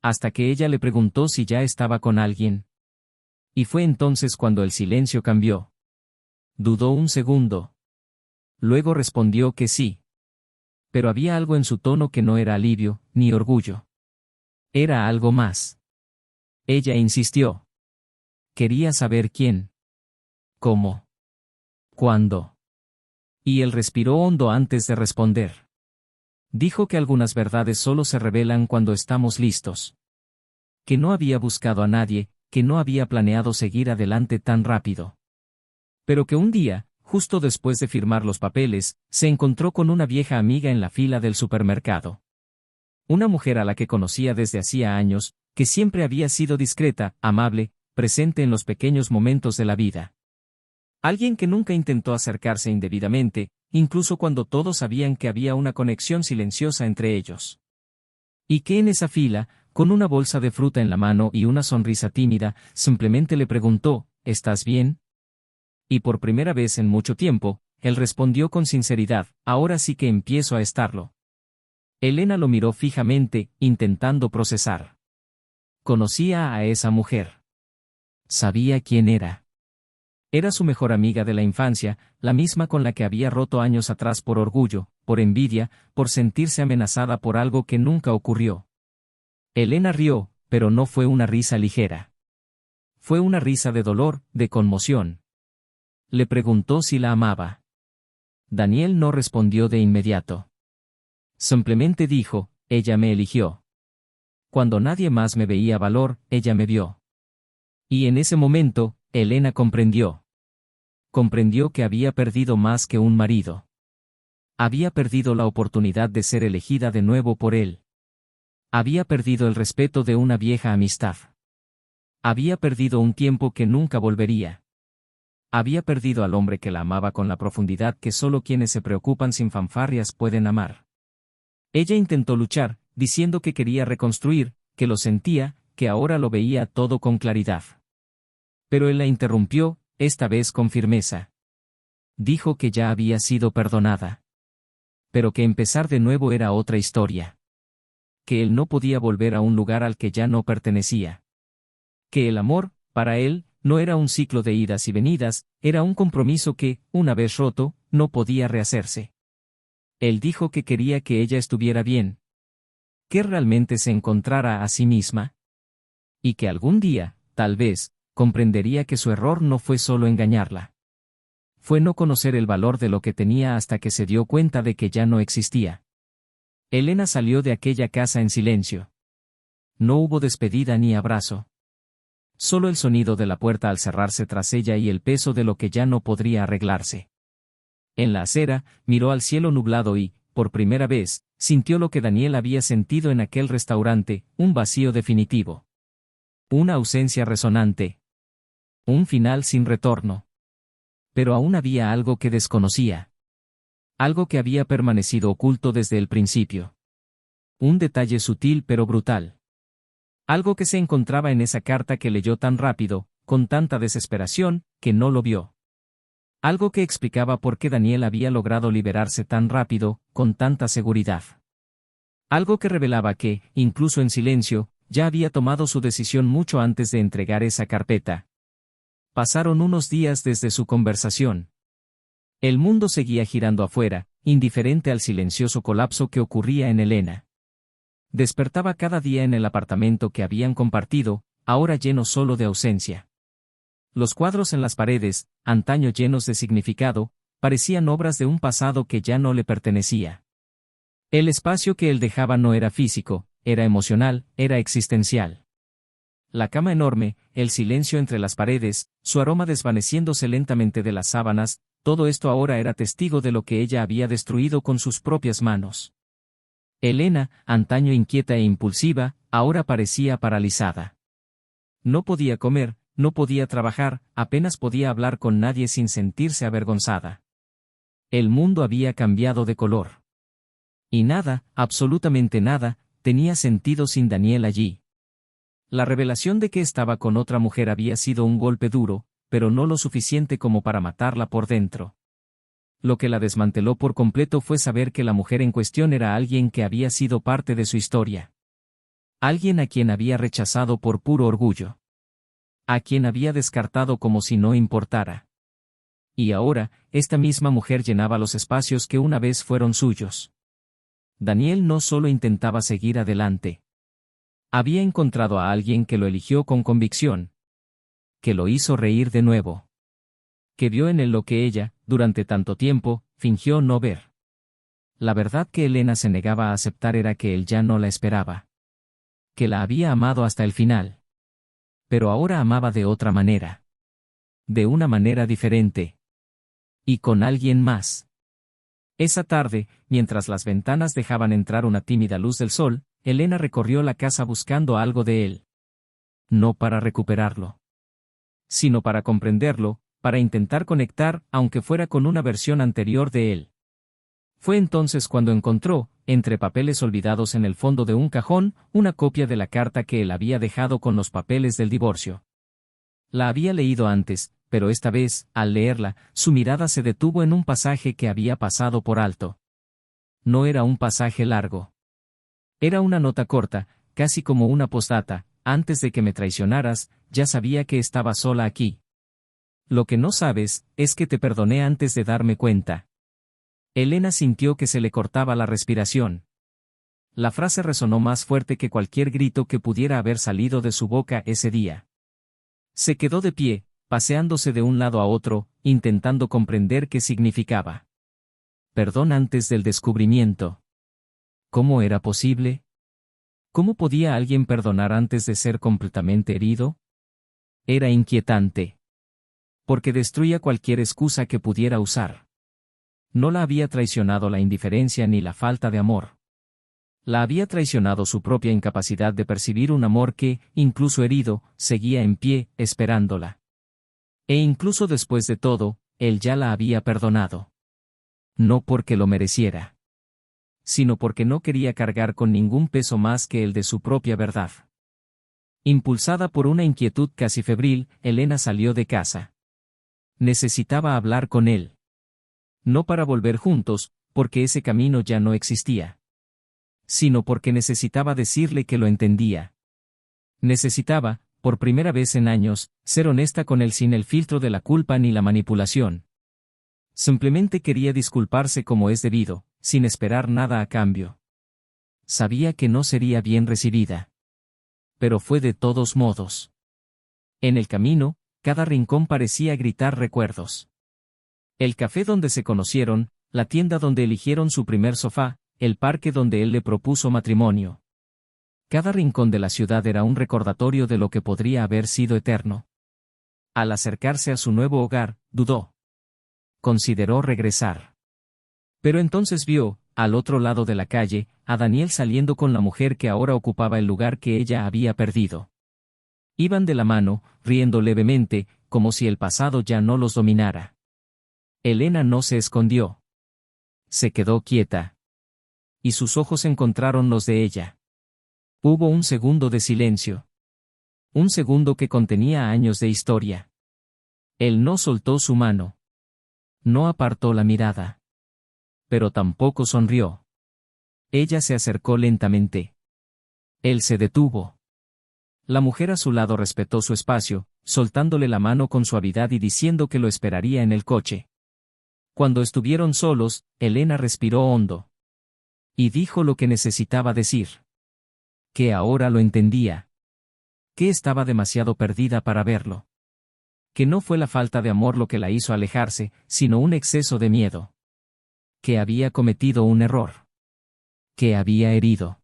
Hasta que ella le preguntó si ya estaba con alguien. Y fue entonces cuando el silencio cambió. Dudó un segundo. Luego respondió que sí. Pero había algo en su tono que no era alivio, ni orgullo. Era algo más. Ella insistió. Quería saber quién. ¿Cómo? ¿Cuándo? Y él respiró hondo antes de responder. Dijo que algunas verdades solo se revelan cuando estamos listos. Que no había buscado a nadie, que no había planeado seguir adelante tan rápido. Pero que un día, justo después de firmar los papeles, se encontró con una vieja amiga en la fila del supermercado. Una mujer a la que conocía desde hacía años, que siempre había sido discreta, amable, presente en los pequeños momentos de la vida. Alguien que nunca intentó acercarse indebidamente, incluso cuando todos sabían que había una conexión silenciosa entre ellos. Y que en esa fila, con una bolsa de fruta en la mano y una sonrisa tímida, simplemente le preguntó, ¿estás bien? Y por primera vez en mucho tiempo, él respondió con sinceridad, ahora sí que empiezo a estarlo. Elena lo miró fijamente, intentando procesar. Conocía a esa mujer. Sabía quién era. Era su mejor amiga de la infancia, la misma con la que había roto años atrás por orgullo, por envidia, por sentirse amenazada por algo que nunca ocurrió. Elena rió, pero no fue una risa ligera. Fue una risa de dolor, de conmoción. Le preguntó si la amaba. Daniel no respondió de inmediato. Simplemente dijo, ella me eligió. Cuando nadie más me veía valor, ella me vio. Y en ese momento, Elena comprendió. Comprendió que había perdido más que un marido. Había perdido la oportunidad de ser elegida de nuevo por él. Había perdido el respeto de una vieja amistad. Había perdido un tiempo que nunca volvería. Había perdido al hombre que la amaba con la profundidad que solo quienes se preocupan sin fanfarrias pueden amar. Ella intentó luchar, diciendo que quería reconstruir, que lo sentía, que ahora lo veía todo con claridad. Pero él la interrumpió, esta vez con firmeza. Dijo que ya había sido perdonada. Pero que empezar de nuevo era otra historia. Que él no podía volver a un lugar al que ya no pertenecía. Que el amor, para él, no era un ciclo de idas y venidas, era un compromiso que, una vez roto, no podía rehacerse. Él dijo que quería que ella estuviera bien. Que realmente se encontrara a sí misma. Y que algún día, tal vez, comprendería que su error no fue solo engañarla. Fue no conocer el valor de lo que tenía hasta que se dio cuenta de que ya no existía. Elena salió de aquella casa en silencio. No hubo despedida ni abrazo. Solo el sonido de la puerta al cerrarse tras ella y el peso de lo que ya no podría arreglarse. En la acera, miró al cielo nublado y, por primera vez, sintió lo que Daniel había sentido en aquel restaurante, un vacío definitivo. Una ausencia resonante. Un final sin retorno. Pero aún había algo que desconocía. Algo que había permanecido oculto desde el principio. Un detalle sutil pero brutal. Algo que se encontraba en esa carta que leyó tan rápido, con tanta desesperación, que no lo vio. Algo que explicaba por qué Daniel había logrado liberarse tan rápido, con tanta seguridad. Algo que revelaba que, incluso en silencio, ya había tomado su decisión mucho antes de entregar esa carpeta. Pasaron unos días desde su conversación. El mundo seguía girando afuera, indiferente al silencioso colapso que ocurría en Elena. Despertaba cada día en el apartamento que habían compartido, ahora lleno solo de ausencia. Los cuadros en las paredes, antaño llenos de significado, parecían obras de un pasado que ya no le pertenecía. El espacio que él dejaba no era físico, era emocional, era existencial. La cama enorme, el silencio entre las paredes, su aroma desvaneciéndose lentamente de las sábanas, todo esto ahora era testigo de lo que ella había destruido con sus propias manos. Elena, antaño inquieta e impulsiva, ahora parecía paralizada. No podía comer, no podía trabajar, apenas podía hablar con nadie sin sentirse avergonzada. El mundo había cambiado de color. Y nada, absolutamente nada, tenía sentido sin Daniel allí. La revelación de que estaba con otra mujer había sido un golpe duro, pero no lo suficiente como para matarla por dentro. Lo que la desmanteló por completo fue saber que la mujer en cuestión era alguien que había sido parte de su historia. Alguien a quien había rechazado por puro orgullo. A quien había descartado como si no importara. Y ahora, esta misma mujer llenaba los espacios que una vez fueron suyos. Daniel no solo intentaba seguir adelante. Había encontrado a alguien que lo eligió con convicción. Que lo hizo reír de nuevo. Que vio en él lo que ella, durante tanto tiempo, fingió no ver. La verdad que Elena se negaba a aceptar era que él ya no la esperaba. Que la había amado hasta el final. Pero ahora amaba de otra manera. De una manera diferente. Y con alguien más. Esa tarde, mientras las ventanas dejaban entrar una tímida luz del sol, Elena recorrió la casa buscando algo de él. No para recuperarlo, sino para comprenderlo, para intentar conectar, aunque fuera con una versión anterior de él. Fue entonces cuando encontró, entre papeles olvidados en el fondo de un cajón, una copia de la carta que él había dejado con los papeles del divorcio. La había leído antes, pero esta vez, al leerla, su mirada se detuvo en un pasaje que había pasado por alto. No era un pasaje largo. Era una nota corta, casi como una postdata: antes de que me traicionaras, ya sabía que estaba sola aquí. Lo que no sabes, es que te perdoné antes de darme cuenta. Elena sintió que se le cortaba la respiración. La frase resonó más fuerte que cualquier grito que pudiera haber salido de su boca ese día. Se quedó de pie, paseándose de un lado a otro, intentando comprender qué significaba. Perdón antes del descubrimiento. ¿Cómo era posible? ¿Cómo podía alguien perdonar antes de ser completamente herido? Era inquietante. Porque destruía cualquier excusa que pudiera usar. No la había traicionado la indiferencia ni la falta de amor. La había traicionado su propia incapacidad de percibir un amor que, incluso herido, seguía en pie, esperándola. E incluso después de todo, él ya la había perdonado. No porque lo mereciera, sino porque no quería cargar con ningún peso más que el de su propia verdad. Impulsada por una inquietud casi febril, Elena salió de casa. Necesitaba hablar con él. No para volver juntos, porque ese camino ya no existía. Sino porque necesitaba decirle que lo entendía. Necesitaba, por primera vez en años, ser honesta con él sin el filtro de la culpa ni la manipulación. Simplemente quería disculparse como es debido, sin esperar nada a cambio. Sabía que no sería bien recibida. Pero fue de todos modos. En el camino, cada rincón parecía gritar recuerdos. El café donde se conocieron, la tienda donde eligieron su primer sofá, el parque donde él le propuso matrimonio. Cada rincón de la ciudad era un recordatorio de lo que podría haber sido eterno. Al acercarse a su nuevo hogar, dudó. Consideró regresar. Pero entonces vio, al otro lado de la calle, a Daniel saliendo con la mujer que ahora ocupaba el lugar que ella había perdido. Iban de la mano, riendo levemente, como si el pasado ya no los dominara. Elena no se escondió. Se quedó quieta. Y sus ojos encontraron los de ella. Hubo un segundo de silencio. Un segundo que contenía años de historia. Él no soltó su mano. No apartó la mirada. Pero tampoco sonrió. Ella se acercó lentamente. Él se detuvo. La mujer a su lado respetó su espacio, soltándole la mano con suavidad y diciendo que lo esperaría en el coche. Cuando estuvieron solos, Elena respiró hondo. Y dijo lo que necesitaba decir. Que ahora lo entendía. Que estaba demasiado perdida para verlo. Que no fue la falta de amor lo que la hizo alejarse, sino un exceso de miedo. Que había cometido un error. Que había herido.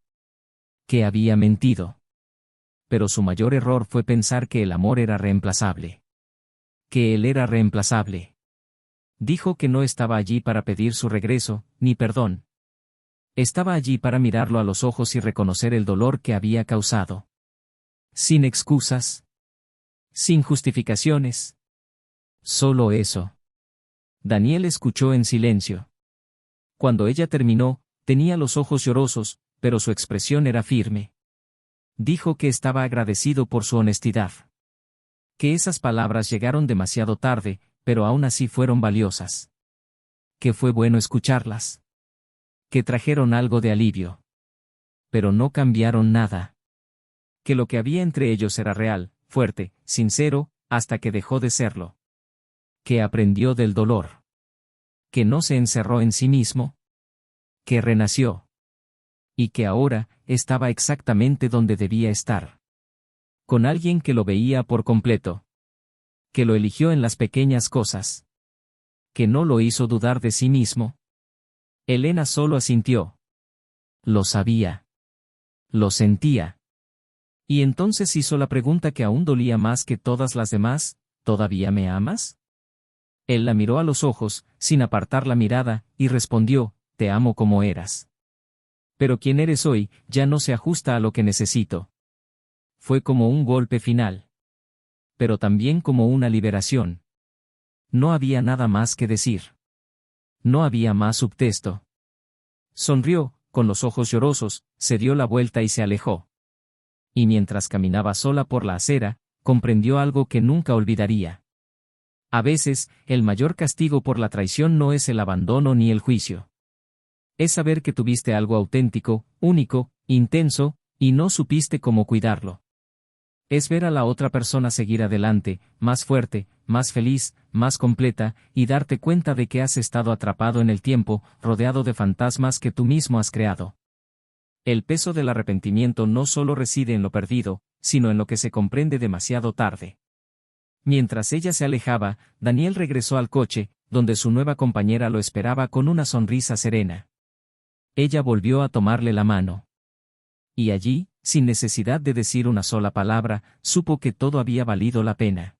Que había mentido. Pero su mayor error fue pensar que el amor era reemplazable. Que él era reemplazable. Dijo que no estaba allí para pedir su regreso, ni perdón. Estaba allí para mirarlo a los ojos y reconocer el dolor que había causado. Sin excusas. Sin justificaciones. Solo eso. Daniel escuchó en silencio. Cuando ella terminó, tenía los ojos llorosos, pero su expresión era firme. Dijo que estaba agradecido por su honestidad. Que esas palabras llegaron demasiado tarde, pero aún así fueron valiosas. Que fue bueno escucharlas. Que trajeron algo de alivio. Pero no cambiaron nada. Que lo que había entre ellos era real, fuerte, sincero, hasta que dejó de serlo. Que aprendió del dolor. Que no se encerró en sí mismo. Que renació. Y que ahora, estaba exactamente donde debía estar. Con alguien que lo veía por completo. Que lo eligió en las pequeñas cosas. Que no lo hizo dudar de sí mismo. Elena solo asintió. Lo sabía. Lo sentía. Y entonces hizo la pregunta que aún dolía más que todas las demás: ¿todavía me amas? Él la miró a los ojos, sin apartar la mirada, y respondió, te amo como eras. Pero quien eres hoy, ya no se ajusta a lo que necesito. Fue como un golpe final. Pero también como una liberación. No había nada más que decir. No había más subtexto. Sonrió, con los ojos llorosos, se dio la vuelta y se alejó. Y mientras caminaba sola por la acera, comprendió algo que nunca olvidaría. A veces, el mayor castigo por la traición no es el abandono ni el juicio. Es saber que tuviste algo auténtico, único, intenso, y no supiste cómo cuidarlo. Es ver a la otra persona seguir adelante, más fuerte, más feliz, más completa, y darte cuenta de que has estado atrapado en el tiempo, rodeado de fantasmas que tú mismo has creado. El peso del arrepentimiento no solo reside en lo perdido, sino en lo que se comprende demasiado tarde. Mientras ella se alejaba, Daniel regresó al coche, donde su nueva compañera lo esperaba con una sonrisa serena. Ella volvió a tomarle la mano. Y allí, sin necesidad de decir una sola palabra, supo que todo había valido la pena.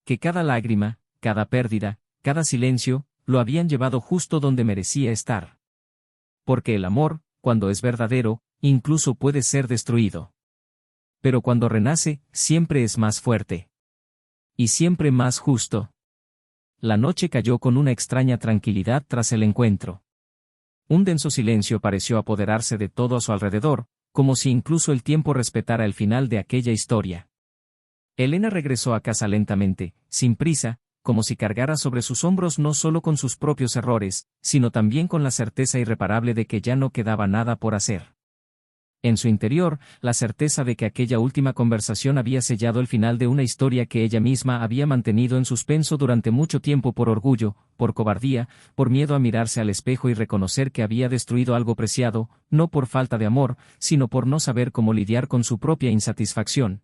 Que cada lágrima, cada pérdida, cada silencio, lo habían llevado justo donde merecía estar. Porque el amor, cuando es verdadero, incluso puede ser destruido. Pero cuando renace, siempre es más fuerte. Y siempre más justo. La noche cayó con una extraña tranquilidad tras el encuentro. Un denso silencio pareció apoderarse de todo a su alrededor, como si incluso el tiempo respetara el final de aquella historia. Elena regresó a casa lentamente, sin prisa, como si cargara sobre sus hombros no solo con sus propios errores, sino también con la certeza irreparable de que ya no quedaba nada por hacer. En su interior, la certeza de que aquella última conversación había sellado el final de una historia que ella misma había mantenido en suspenso durante mucho tiempo por orgullo, por cobardía, por miedo a mirarse al espejo y reconocer que había destruido algo preciado, no por falta de amor, sino por no saber cómo lidiar con su propia insatisfacción.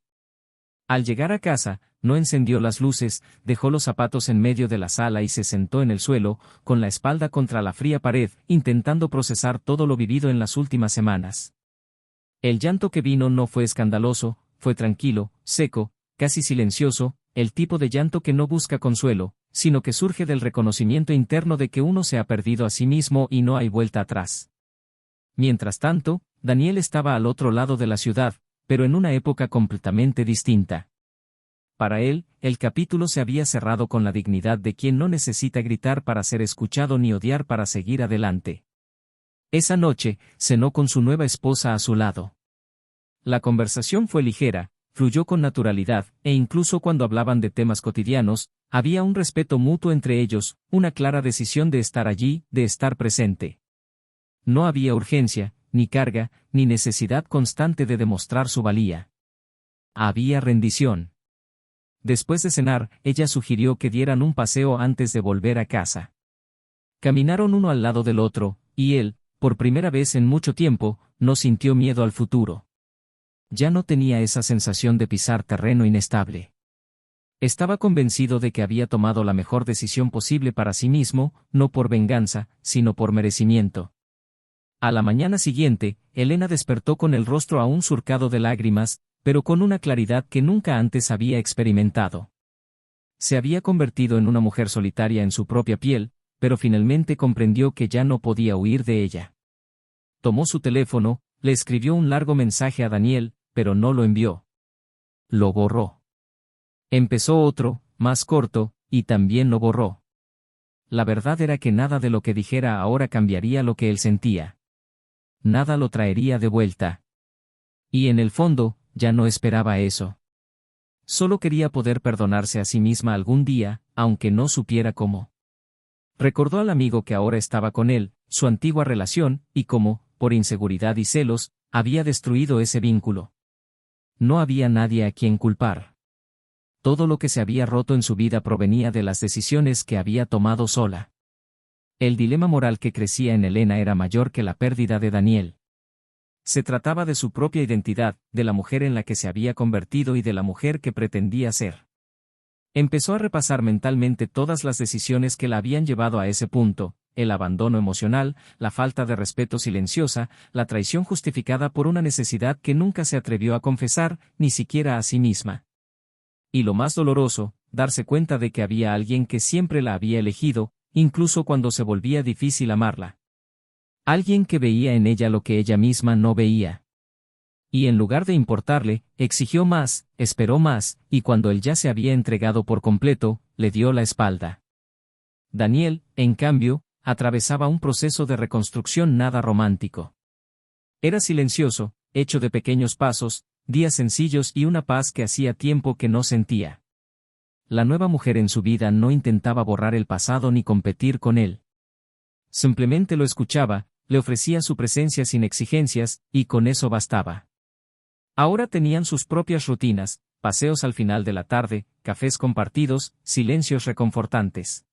Al llegar a casa, no encendió las luces, dejó los zapatos en medio de la sala y se sentó en el suelo, con la espalda contra la fría pared, intentando procesar todo lo vivido en las últimas semanas. El llanto que vino no fue escandaloso, fue tranquilo, seco, casi silencioso, el tipo de llanto que no busca consuelo, sino que surge del reconocimiento interno de que uno se ha perdido a sí mismo y no hay vuelta atrás. Mientras tanto, Daniel estaba al otro lado de la ciudad, pero en una época completamente distinta. Para él, el capítulo se había cerrado con la dignidad de quien no necesita gritar para ser escuchado ni odiar para seguir adelante. Esa noche, cenó con su nueva esposa a su lado. La conversación fue ligera, fluyó con naturalidad, e incluso cuando hablaban de temas cotidianos, había un respeto mutuo entre ellos, una clara decisión de estar allí, de estar presente. No había urgencia, ni carga, ni necesidad constante de demostrar su valía. Había rendición. Después de cenar, ella sugirió que dieran un paseo antes de volver a casa. Caminaron uno al lado del otro, y él, por primera vez en mucho tiempo, no sintió miedo al futuro. Ya no tenía esa sensación de pisar terreno inestable. Estaba convencido de que había tomado la mejor decisión posible para sí mismo, no por venganza, sino por merecimiento. A la mañana siguiente, Elena despertó con el rostro aún surcado de lágrimas, pero con una claridad que nunca antes había experimentado. Se había convertido en una mujer solitaria en su propia piel, pero finalmente comprendió que ya no podía huir de ella. Tomó su teléfono, le escribió un largo mensaje a Daniel, pero no lo envió. Lo borró. Empezó otro, más corto, y también lo borró. La verdad era que nada de lo que dijera ahora cambiaría lo que él sentía. Nada lo traería de vuelta. Y en el fondo, ya no esperaba eso. Solo quería poder perdonarse a sí misma algún día, aunque no supiera cómo. Recordó al amigo que ahora estaba con él, su antigua relación, y cómo, por inseguridad y celos, había destruido ese vínculo. No había nadie a quien culpar. Todo lo que se había roto en su vida provenía de las decisiones que había tomado sola. El dilema moral que crecía en Elena era mayor que la pérdida de Daniel. Se trataba de su propia identidad, de la mujer en la que se había convertido y de la mujer que pretendía ser. Empezó a repasar mentalmente todas las decisiones que la habían llevado a ese punto: el abandono emocional, la falta de respeto silenciosa, la traición justificada por una necesidad que nunca se atrevió a confesar, ni siquiera a sí misma. Y lo más doloroso, darse cuenta de que había alguien que siempre la había elegido, incluso cuando se volvía difícil amarla. Alguien que veía en ella lo que ella misma no veía. Y en lugar de importarle, exigió más, esperó más, y cuando él ya se había entregado por completo, le dio la espalda. Daniel, en cambio, atravesaba un proceso de reconstrucción nada romántico. Era silencioso, hecho de pequeños pasos, días sencillos y una paz que hacía tiempo que no sentía. La nueva mujer en su vida no intentaba borrar el pasado ni competir con él. Simplemente lo escuchaba, le ofrecía su presencia sin exigencias, y con eso bastaba. Ahora tenían sus propias rutinas, paseos al final de la tarde, cafés compartidos, silencios reconfortantes.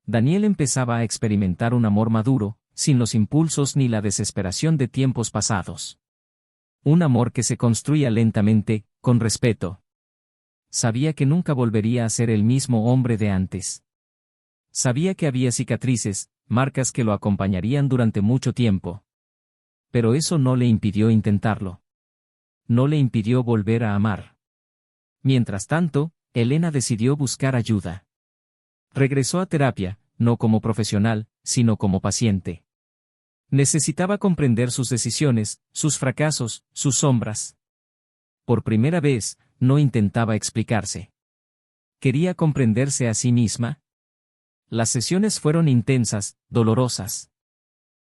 Daniel empezaba a experimentar un amor maduro, sin los impulsos ni la desesperación de tiempos pasados. Un amor que se construía lentamente, con respeto. Sabía que nunca volvería a ser el mismo hombre de antes. Sabía que había cicatrices, marcas que lo acompañarían durante mucho tiempo. Pero eso no le impidió intentarlo. No le impidió volver a amar. Mientras tanto, Elena decidió buscar ayuda. Regresó a terapia, no como profesional, sino como paciente. Necesitaba comprender sus decisiones, sus fracasos, sus sombras. Por primera vez, no intentaba explicarse. Quería comprenderse a sí misma. Las sesiones fueron intensas, dolorosas.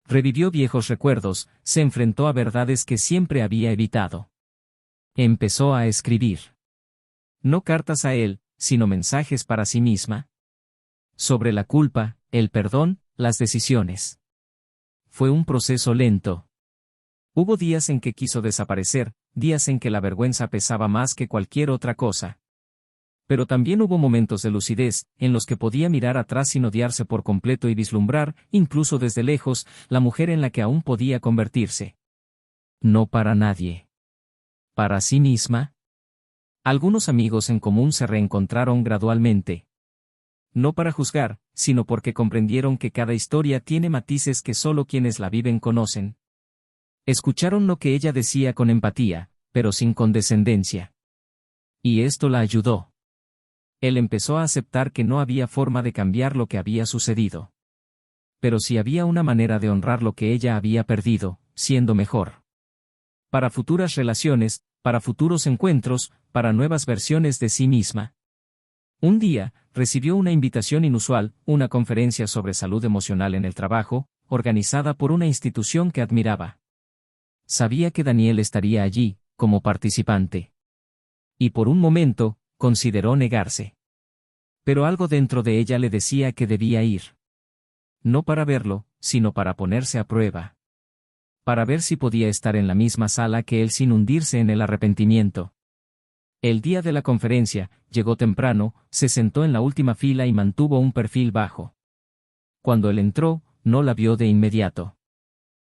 Revivió viejos recuerdos, se enfrentó a verdades que siempre había evitado. Empezó a escribir. No cartas a él, sino mensajes para sí misma. Sobre la culpa, el perdón, las decisiones. Fue un proceso lento. Hubo días en que quiso desaparecer, días en que la vergüenza pesaba más que cualquier otra cosa. Pero también hubo momentos de lucidez, en los que podía mirar atrás sin odiarse por completo y vislumbrar, incluso desde lejos, la mujer en la que aún podía convertirse. No para nadie. ¿Para sí misma? Algunos amigos en común se reencontraron gradualmente. No para juzgar, sino porque comprendieron que cada historia tiene matices que solo quienes la viven conocen. Escucharon lo que ella decía con empatía, pero sin condescendencia. Y esto la ayudó. Él empezó a aceptar que no había forma de cambiar lo que había sucedido. Pero sí había una manera de honrar lo que ella había perdido, siendo mejor. Para futuras relaciones, para futuros encuentros, para nuevas versiones de sí misma. Un día, recibió una invitación inusual, una conferencia sobre salud emocional en el trabajo, organizada por una institución que admiraba. Sabía que Daniel estaría allí, como participante. Y por un momento, consideró negarse. Pero algo dentro de ella le decía que debía ir. No para verlo, sino para ponerse a prueba. Para ver si podía estar en la misma sala que él sin hundirse en el arrepentimiento. El día de la conferencia, llegó temprano, se sentó en la última fila y mantuvo un perfil bajo. Cuando él entró, no la vio de inmediato.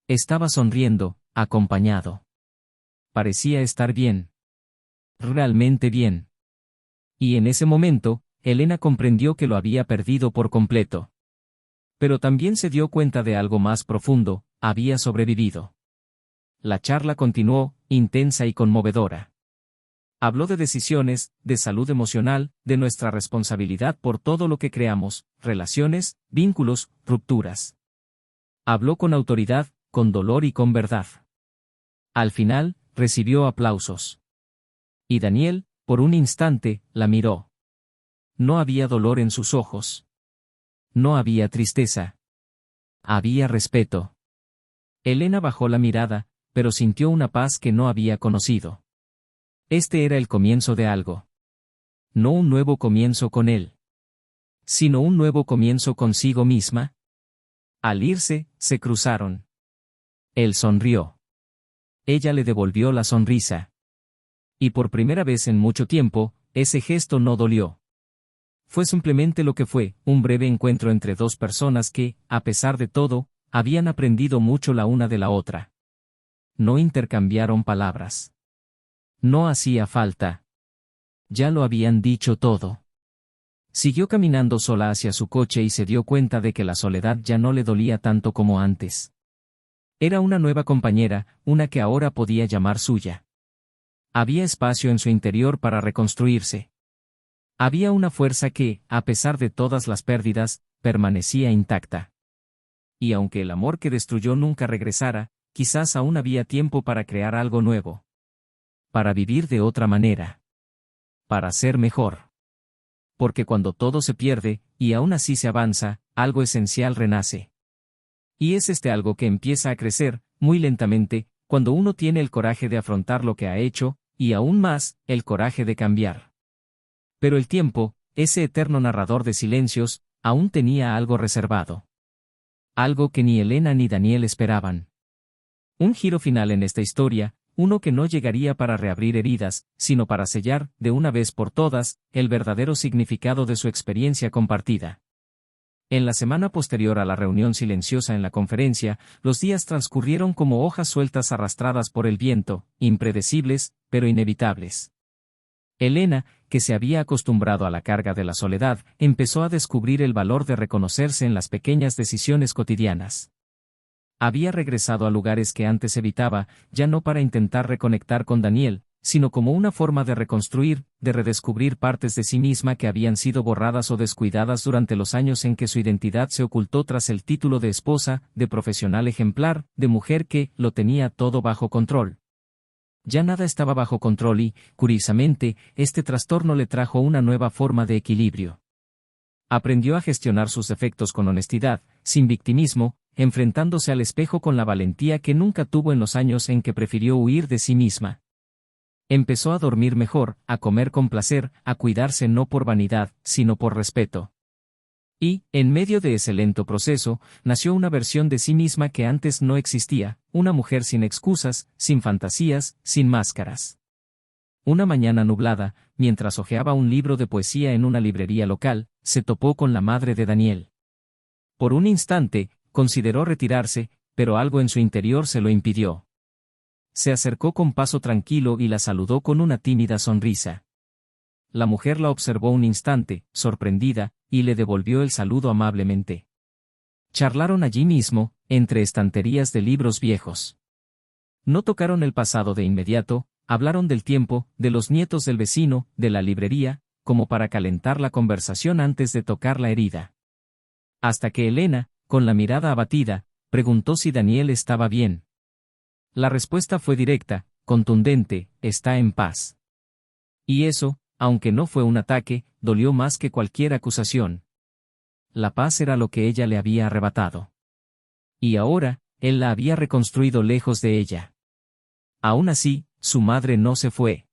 Estaba sonriendo, acompañado. Parecía estar bien. Realmente bien. Y en ese momento, Elena comprendió que lo había perdido por completo. Pero también se dio cuenta de algo más profundo, había sobrevivido. La charla continuó, intensa y conmovedora. Habló de decisiones, de salud emocional, de nuestra responsabilidad por todo lo que creamos, relaciones, vínculos, rupturas. Habló con autoridad, con dolor y con verdad. Al final, recibió aplausos. Y Daniel, por un instante, la miró. No había dolor en sus ojos. No había tristeza. Había respeto. Elena bajó la mirada, pero sintió una paz que no había conocido. Este era el comienzo de algo. No un nuevo comienzo con él, sino un nuevo comienzo consigo misma. Al irse, se cruzaron. Él sonrió. Ella le devolvió la sonrisa. Y por primera vez en mucho tiempo, ese gesto no dolió. Fue simplemente lo que fue, un breve encuentro entre dos personas que, a pesar de todo, habían aprendido mucho la una de la otra. No intercambiaron palabras. No hacía falta. Ya lo habían dicho todo. Siguió caminando sola hacia su coche y se dio cuenta de que la soledad ya no le dolía tanto como antes. Era una nueva compañera, una que ahora podía llamar suya. Había espacio en su interior para reconstruirse. Había una fuerza que, a pesar de todas las pérdidas, permanecía intacta. Y aunque el amor que destruyó nunca regresara, quizás aún había tiempo para crear algo nuevo. Para vivir de otra manera. Para ser mejor. Porque cuando todo se pierde, y aún así se avanza, algo esencial renace. Y es este algo que empieza a crecer, muy lentamente, cuando uno tiene el coraje de afrontar lo que ha hecho, y aún más, el coraje de cambiar. Pero el tiempo, ese eterno narrador de silencios, aún tenía algo reservado. Algo que ni Elena ni Daniel esperaban. Un giro final en esta historia, uno que no llegaría para reabrir heridas, sino para sellar, de una vez por todas, el verdadero significado de su experiencia compartida. En la semana posterior a la reunión silenciosa en la conferencia, los días transcurrieron como hojas sueltas arrastradas por el viento, impredecibles, pero inevitables. Elena, que se había acostumbrado a la carga de la soledad, empezó a descubrir el valor de reconocerse en las pequeñas decisiones cotidianas. Había regresado a lugares que antes evitaba, ya no para intentar reconectar con Daniel, sino como una forma de reconstruir, de redescubrir partes de sí misma que habían sido borradas o descuidadas durante los años en que su identidad se ocultó tras el título de esposa, de profesional ejemplar, de mujer que lo tenía todo bajo control. Ya nada estaba bajo control y, curiosamente, este trastorno le trajo una nueva forma de equilibrio. Aprendió a gestionar sus defectos con honestidad, sin victimismo, enfrentándose al espejo con la valentía que nunca tuvo en los años en que prefirió huir de sí misma. Empezó a dormir mejor, a comer con placer, a cuidarse no por vanidad, sino por respeto. Y, en medio de ese lento proceso, nació una versión de sí misma que antes no existía, una mujer sin excusas, sin fantasías, sin máscaras. Una mañana nublada, mientras hojeaba un libro de poesía en una librería local, se topó con la madre de Daniel. Por un instante, consideró retirarse, pero algo en su interior se lo impidió. Se acercó con paso tranquilo y la saludó con una tímida sonrisa. La mujer la observó un instante, sorprendida, y le devolvió el saludo amablemente. Charlaron allí mismo, entre estanterías de libros viejos. No tocaron el pasado de inmediato, hablaron del tiempo, de los nietos del vecino, de la librería, como para calentar la conversación antes de tocar la herida. Hasta que Elena, con la mirada abatida, preguntó si Daniel estaba bien. La respuesta fue directa, contundente: está en paz. Y eso, aunque no fue un ataque, dolió más que cualquier acusación. La paz era lo que ella le había arrebatado. Y ahora, él la había reconstruido lejos de ella. Aún así, su madre no se fue.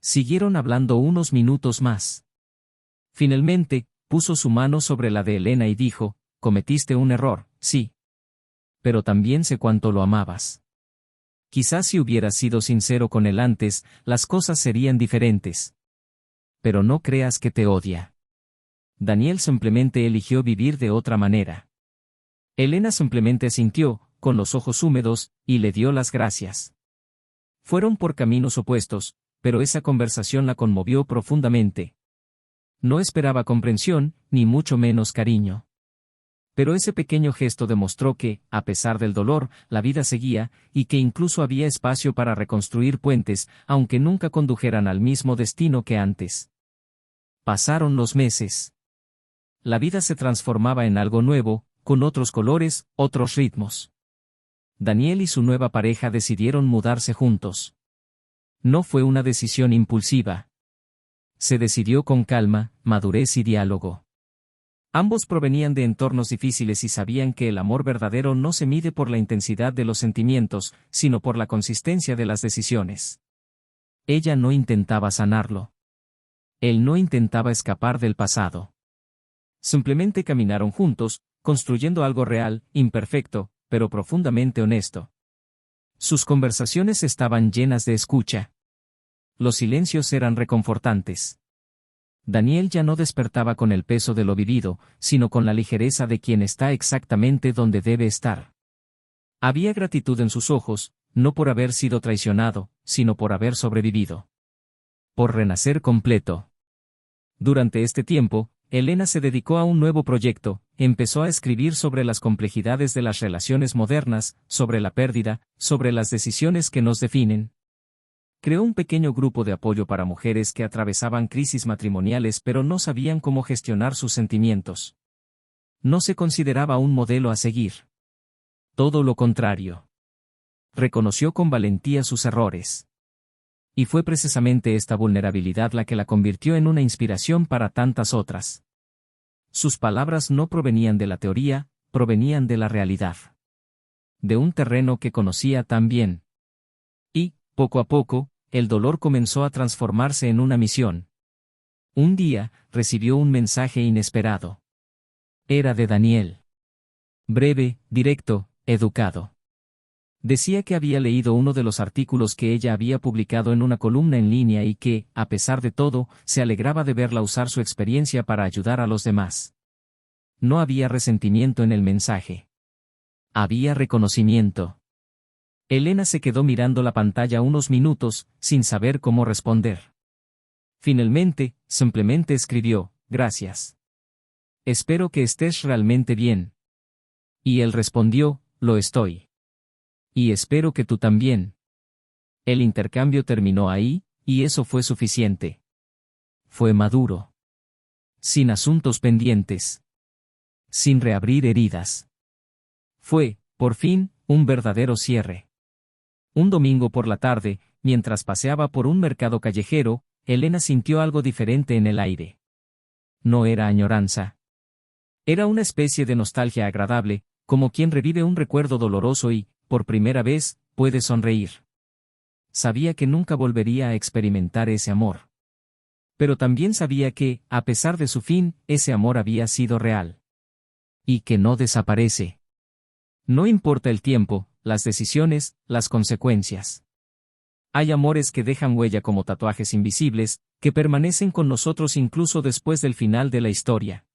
Siguieron hablando unos minutos más. Finalmente, puso su mano sobre la de Elena y dijo: cometiste un error, sí. Pero también sé cuánto lo amabas. Quizás si hubieras sido sincero con él antes, las cosas serían diferentes. Pero no creas que te odia. Daniel simplemente eligió vivir de otra manera. Elena simplemente asintió, con los ojos húmedos, y le dio las gracias. Fueron por caminos opuestos, pero esa conversación la conmovió profundamente. No esperaba comprensión, ni mucho menos cariño. Pero ese pequeño gesto demostró que, a pesar del dolor, la vida seguía, y que incluso había espacio para reconstruir puentes, aunque nunca condujeran al mismo destino que antes. Pasaron los meses. La vida se transformaba en algo nuevo, con otros colores, otros ritmos. Daniel y su nueva pareja decidieron mudarse juntos. No fue una decisión impulsiva. Se decidió con calma, madurez y diálogo. Ambos provenían de entornos difíciles y sabían que el amor verdadero no se mide por la intensidad de los sentimientos, sino por la consistencia de las decisiones. Ella no intentaba sanarlo. Él no intentaba escapar del pasado. Simplemente caminaron juntos, construyendo algo real, imperfecto, pero profundamente honesto. Sus conversaciones estaban llenas de escucha. Los silencios eran reconfortantes. Daniel ya no despertaba con el peso de lo vivido, sino con la ligereza de quien está exactamente donde debe estar. Había gratitud en sus ojos, no por haber sido traicionado, sino por haber sobrevivido. Por renacer completo. Durante este tiempo, Elena se dedicó a un nuevo proyecto, empezó a escribir sobre las complejidades de las relaciones modernas, sobre la pérdida, sobre las decisiones que nos definen. Creó un pequeño grupo de apoyo para mujeres que atravesaban crisis matrimoniales pero no sabían cómo gestionar sus sentimientos. No se consideraba un modelo a seguir. Todo lo contrario. Reconoció con valentía sus errores. Y fue precisamente esta vulnerabilidad la que la convirtió en una inspiración para tantas otras. Sus palabras no provenían de la teoría, provenían de la realidad. De un terreno que conocía tan bien. Y, poco a poco, el dolor comenzó a transformarse en una misión. Un día, recibió un mensaje inesperado. Era de Daniel. Breve, directo, educado. Decía que había leído uno de los artículos que ella había publicado en una columna en línea y que, a pesar de todo, se alegraba de verla usar su experiencia para ayudar a los demás. No había resentimiento en el mensaje. Había reconocimiento. Elena se quedó mirando la pantalla unos minutos, sin saber cómo responder. Finalmente, simplemente escribió, «Gracias. Espero que estés realmente bien». Y él respondió, «Lo estoy. Y espero que tú también». El intercambio terminó ahí, y eso fue suficiente. Fue maduro. Sin asuntos pendientes. Sin reabrir heridas. Fue, por fin, un verdadero cierre. Un domingo por la tarde, mientras paseaba por un mercado callejero, Elena sintió algo diferente en el aire. No era añoranza. Era una especie de nostalgia agradable, como quien revive un recuerdo doloroso y, por primera vez, puede sonreír. Sabía que nunca volvería a experimentar ese amor. Pero también sabía que, a pesar de su fin, ese amor había sido real. Y que no desaparece. No importa el tiempo, las decisiones, las consecuencias. Hay amores que dejan huella como tatuajes invisibles, que permanecen con nosotros incluso después del final de la historia.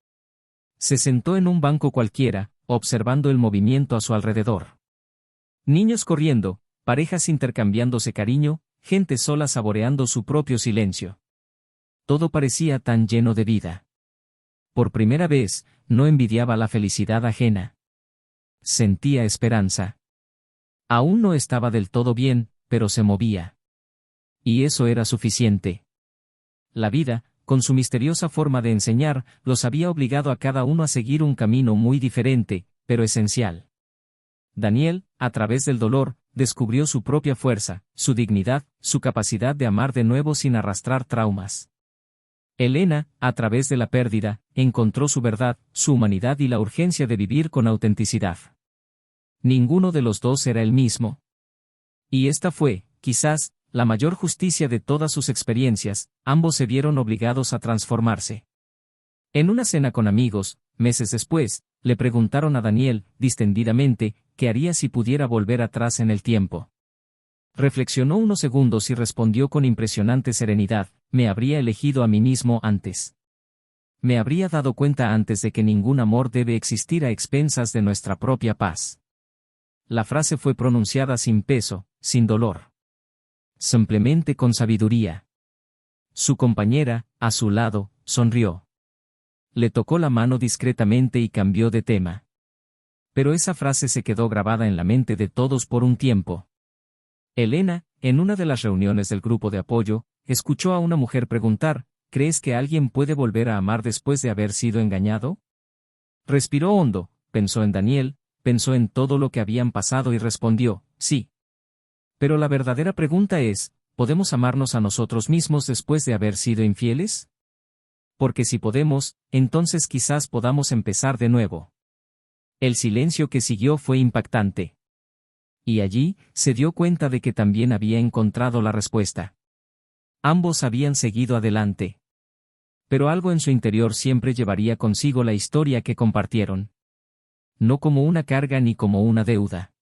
Se sentó en un banco cualquiera, observando el movimiento a su alrededor. Niños corriendo, parejas intercambiándose cariño, gente sola saboreando su propio silencio. Todo parecía tan lleno de vida. Por primera vez, no envidiaba la felicidad ajena. Sentía esperanza. Aún no estaba del todo bien, pero se movía. Y eso era suficiente. La vida, con su misteriosa forma de enseñar, los había obligado a cada uno a seguir un camino muy diferente, pero esencial. Daniel, a través del dolor, descubrió su propia fuerza, su dignidad, su capacidad de amar de nuevo sin arrastrar traumas. Elena, a través de la pérdida, encontró su verdad, su humanidad y la urgencia de vivir con autenticidad. Ninguno de los dos era el mismo. Y esta fue, quizás, la mayor justicia de todas sus experiencias, ambos se vieron obligados a transformarse. En una cena con amigos, meses después, le preguntaron a Daniel, distendidamente, qué haría si pudiera volver atrás en el tiempo. Reflexionó unos segundos y respondió con impresionante serenidad, me habría elegido a mí mismo antes. Me habría dado cuenta antes de que ningún amor debe existir a expensas de nuestra propia paz. La frase fue pronunciada sin peso, sin dolor. Simplemente con sabiduría. Su compañera, a su lado, sonrió. Le tocó la mano discretamente y cambió de tema. Pero esa frase se quedó grabada en la mente de todos por un tiempo. Elena, en una de las reuniones del grupo de apoyo, escuchó a una mujer preguntar, ¿crees que alguien puede volver a amar después de haber sido engañado? Respiró hondo, pensó en Daniel, pensó en todo lo que habían pasado y respondió, sí. Pero la verdadera pregunta es, ¿podemos amarnos a nosotros mismos después de haber sido infieles? Porque si podemos, entonces quizás podamos empezar de nuevo. El silencio que siguió fue impactante. Y allí, se dio cuenta de que también había encontrado la respuesta. Ambos habían seguido adelante. Pero algo en su interior siempre llevaría consigo la historia que compartieron. No como una carga ni como una deuda,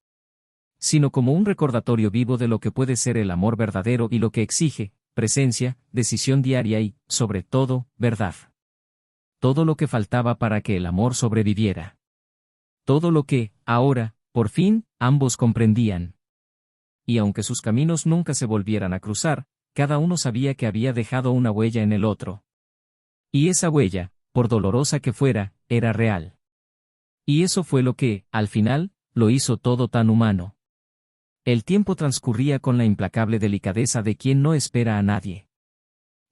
sino como un recordatorio vivo de lo que puede ser el amor verdadero y lo que exige, presencia, decisión diaria y, sobre todo, verdad. Todo lo que faltaba para que el amor sobreviviera. Todo lo que, ahora, por fin, ambos comprendían. Y aunque sus caminos nunca se volvieran a cruzar, cada uno sabía que había dejado una huella en el otro. Y esa huella, por dolorosa que fuera, era real. Y eso fue lo que, al final, lo hizo todo tan humano. El tiempo transcurría con la implacable delicadeza de quien no espera a nadie.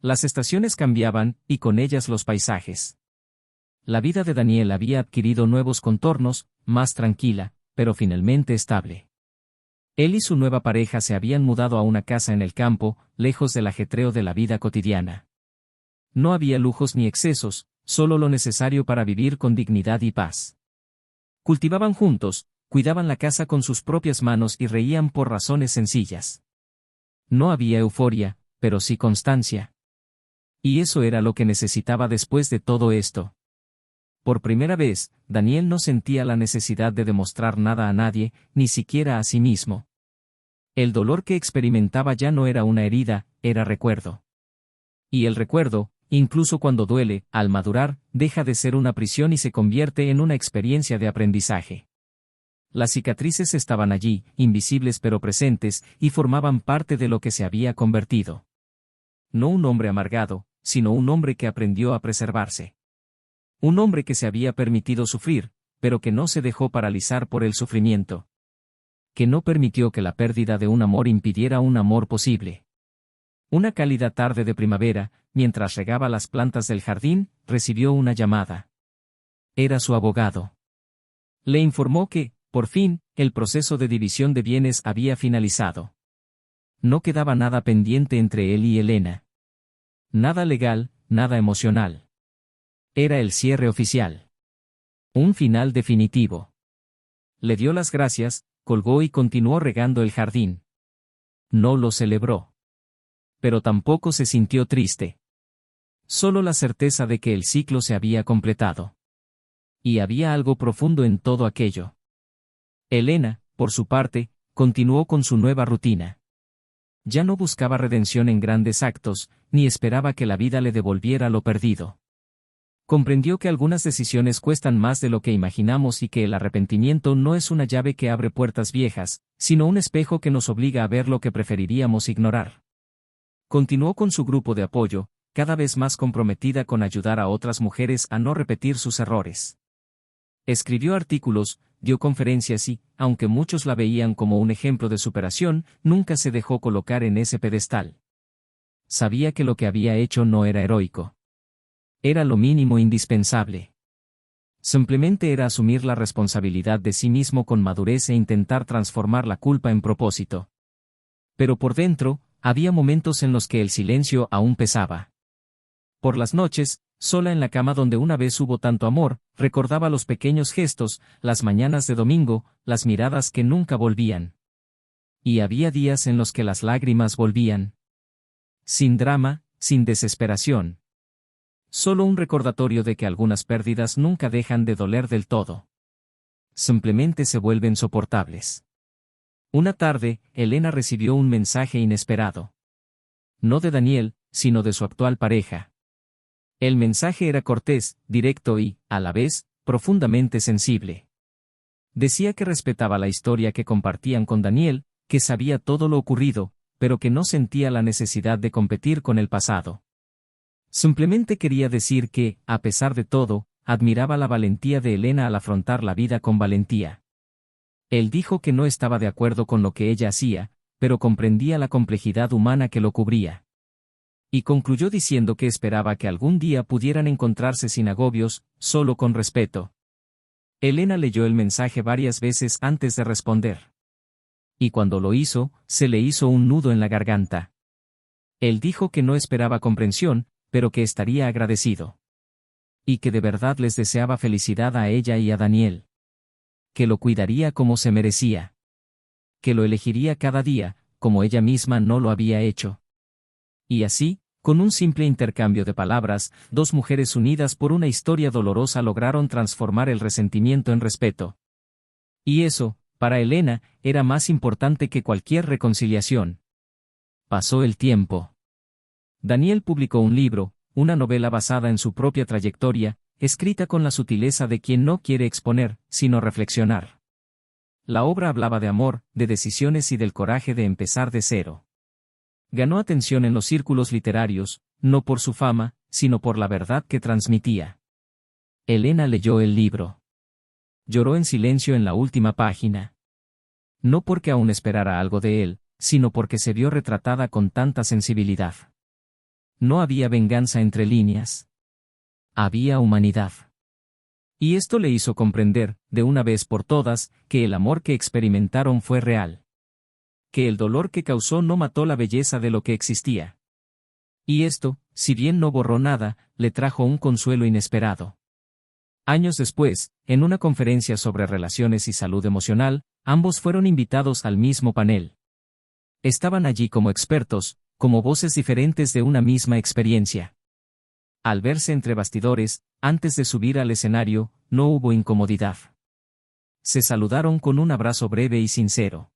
Las estaciones cambiaban, y con ellas los paisajes. La vida de Daniel había adquirido nuevos contornos, más tranquila, pero finalmente estable. Él y su nueva pareja se habían mudado a una casa en el campo, lejos del ajetreo de la vida cotidiana. No había lujos ni excesos, solo lo necesario para vivir con dignidad y paz. Cultivaban juntos, cuidaban la casa con sus propias manos y reían por razones sencillas. No había euforia, pero sí constancia. Y eso era lo que necesitaba después de todo esto. Por primera vez, Daniel no sentía la necesidad de demostrar nada a nadie, ni siquiera a sí mismo. El dolor que experimentaba ya no era una herida, era recuerdo. Y el recuerdo, incluso cuando duele, al madurar, deja de ser una prisión y se convierte en una experiencia de aprendizaje. Las cicatrices estaban allí, invisibles pero presentes, y formaban parte de lo que se había convertido. No un hombre amargado, sino un hombre que aprendió a preservarse. Un hombre que se había permitido sufrir, pero que no se dejó paralizar por el sufrimiento. Que no permitió que la pérdida de un amor impidiera un amor posible. Una cálida tarde de primavera, mientras regaba las plantas del jardín, recibió una llamada. Era su abogado. Le informó que, por fin, el proceso de división de bienes había finalizado. No quedaba nada pendiente entre él y Elena. Nada legal, nada emocional. Era el cierre oficial. Un final definitivo. Le dio las gracias, colgó y continuó regando el jardín. No lo celebró. Pero tampoco se sintió triste. Solo la certeza de que el ciclo se había completado. Y había algo profundo en todo aquello. Elena, por su parte, continuó con su nueva rutina. Ya no buscaba redención en grandes actos, ni esperaba que la vida le devolviera lo perdido. Comprendió que algunas decisiones cuestan más de lo que imaginamos y que el arrepentimiento no es una llave que abre puertas viejas, sino un espejo que nos obliga a ver lo que preferiríamos ignorar. Continuó con su grupo de apoyo, cada vez más comprometida con ayudar a otras mujeres a no repetir sus errores. Escribió artículos, dio conferencias y, aunque muchos la veían como un ejemplo de superación, nunca se dejó colocar en ese pedestal. Sabía que lo que había hecho no era heroico. Era lo mínimo indispensable. Simplemente era asumir la responsabilidad de sí mismo con madurez e intentar transformar la culpa en propósito. Pero por dentro, había momentos en los que el silencio aún pesaba. Por las noches, sola en la cama donde una vez hubo tanto amor, recordaba los pequeños gestos, las mañanas de domingo, las miradas que nunca volvían. Y había días en los que las lágrimas volvían. Sin drama, sin desesperación. Solo un recordatorio de que algunas pérdidas nunca dejan de doler del todo. Simplemente se vuelven soportables. Una tarde, Elena recibió un mensaje inesperado. No de Daniel, sino de su actual pareja. El mensaje era cortés, directo y, a la vez, profundamente sensible. Decía que respetaba la historia que compartían con Daniel, que sabía todo lo ocurrido, pero que no sentía la necesidad de competir con el pasado. Simplemente quería decir que, a pesar de todo, admiraba la valentía de Elena al afrontar la vida con valentía. Él dijo que no estaba de acuerdo con lo que ella hacía, pero comprendía la complejidad humana que lo cubría. Y concluyó diciendo que esperaba que algún día pudieran encontrarse sin agobios, solo con respeto. Elena leyó el mensaje varias veces antes de responder. Y cuando lo hizo, se le hizo un nudo en la garganta. Él dijo que no esperaba comprensión, pero que estaría agradecido. Y que de verdad les deseaba felicidad a ella y a Daniel. Que lo cuidaría como se merecía. Que lo elegiría cada día, como ella misma no lo había hecho. Y así, con un simple intercambio de palabras, dos mujeres unidas por una historia dolorosa lograron transformar el resentimiento en respeto. Y eso, para Elena, era más importante que cualquier reconciliación. Pasó el tiempo. Daniel publicó un libro, una novela basada en su propia trayectoria, escrita con la sutileza de quien no quiere exponer, sino reflexionar. La obra hablaba de amor, de decisiones y del coraje de empezar de cero. Ganó atención en los círculos literarios, no por su fama, sino por la verdad que transmitía. Elena leyó el libro. Lloró en silencio en la última página. No porque aún esperara algo de él, sino porque se vio retratada con tanta sensibilidad. No había venganza entre líneas. Había humanidad. Y esto le hizo comprender, de una vez por todas, que el amor que experimentaron fue real. Que el dolor que causó no mató la belleza de lo que existía. Y esto, si bien no borró nada, le trajo un consuelo inesperado. Años después, en una conferencia sobre relaciones y salud emocional, ambos fueron invitados al mismo panel. Estaban allí como expertos, como voces diferentes de una misma experiencia. Al verse entre bastidores, antes de subir al escenario, no hubo incomodidad. Se saludaron con un abrazo breve y sincero.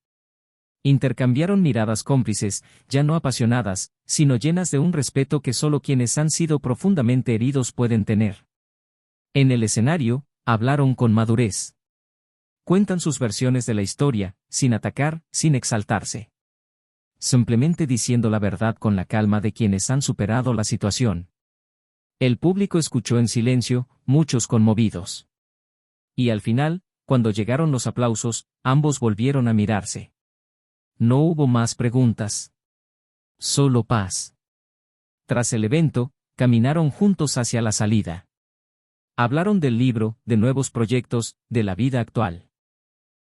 Intercambiaron miradas cómplices, ya no apasionadas, sino llenas de un respeto que solo quienes han sido profundamente heridos pueden tener. En el escenario, hablaron con madurez. Cuentan sus versiones de la historia, sin atacar, sin exaltarse. Simplemente diciendo la verdad con la calma de quienes han superado la situación. El público escuchó en silencio, muchos conmovidos. Y al final, cuando llegaron los aplausos, ambos volvieron a mirarse. No hubo más preguntas. Solo paz. Tras el evento, caminaron juntos hacia la salida. Hablaron del libro, de nuevos proyectos, de la vida actual.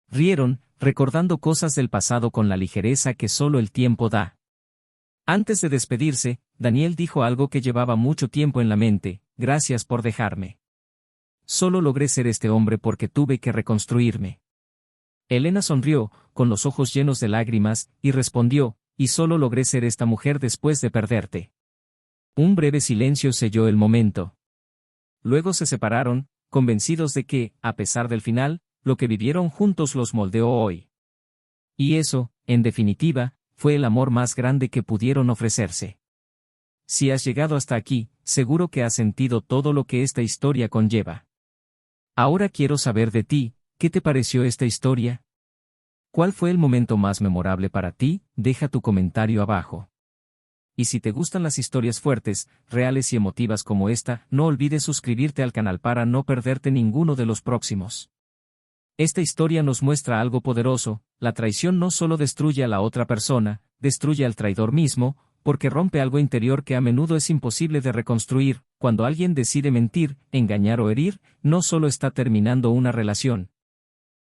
Rieron, recordando cosas del pasado con la ligereza que solo el tiempo da. Antes de despedirse, Daniel dijo algo que llevaba mucho tiempo en la mente: gracias por dejarme. Solo logré ser este hombre porque tuve que reconstruirme. Elena sonrió, con los ojos llenos de lágrimas, y respondió: y solo logré ser esta mujer después de perderte. Un breve silencio selló el momento. Luego se separaron, convencidos de que, a pesar del final, lo que vivieron juntos los moldeó hoy. Y eso, en definitiva, fue el amor más grande que pudieron ofrecerse. Si has llegado hasta aquí, seguro que has sentido todo lo que esta historia conlleva. Ahora quiero saber de ti, ¿qué te pareció esta historia? ¿Cuál fue el momento más memorable para ti? Deja tu comentario abajo. Y si te gustan las historias fuertes, reales y emotivas como esta, no olvides suscribirte al canal para no perderte ninguno de los próximos. Esta historia nos muestra algo poderoso: la traición no solo destruye a la otra persona, destruye al traidor mismo, porque rompe algo interior que a menudo es imposible de reconstruir. Cuando alguien decide mentir, engañar o herir, no solo está terminando una relación.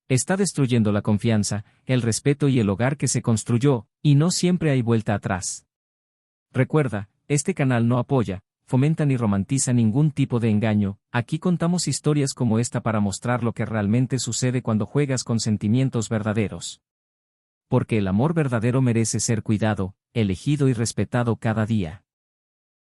Está destruyendo la confianza, el respeto y el hogar que se construyó, y no siempre hay vuelta atrás. Recuerda, este canal no apoya, fomenta ni romantiza ningún tipo de engaño. Aquí contamos historias como esta para mostrar lo que realmente sucede cuando juegas con sentimientos verdaderos. Porque el amor verdadero merece ser cuidado, elegido y respetado cada día.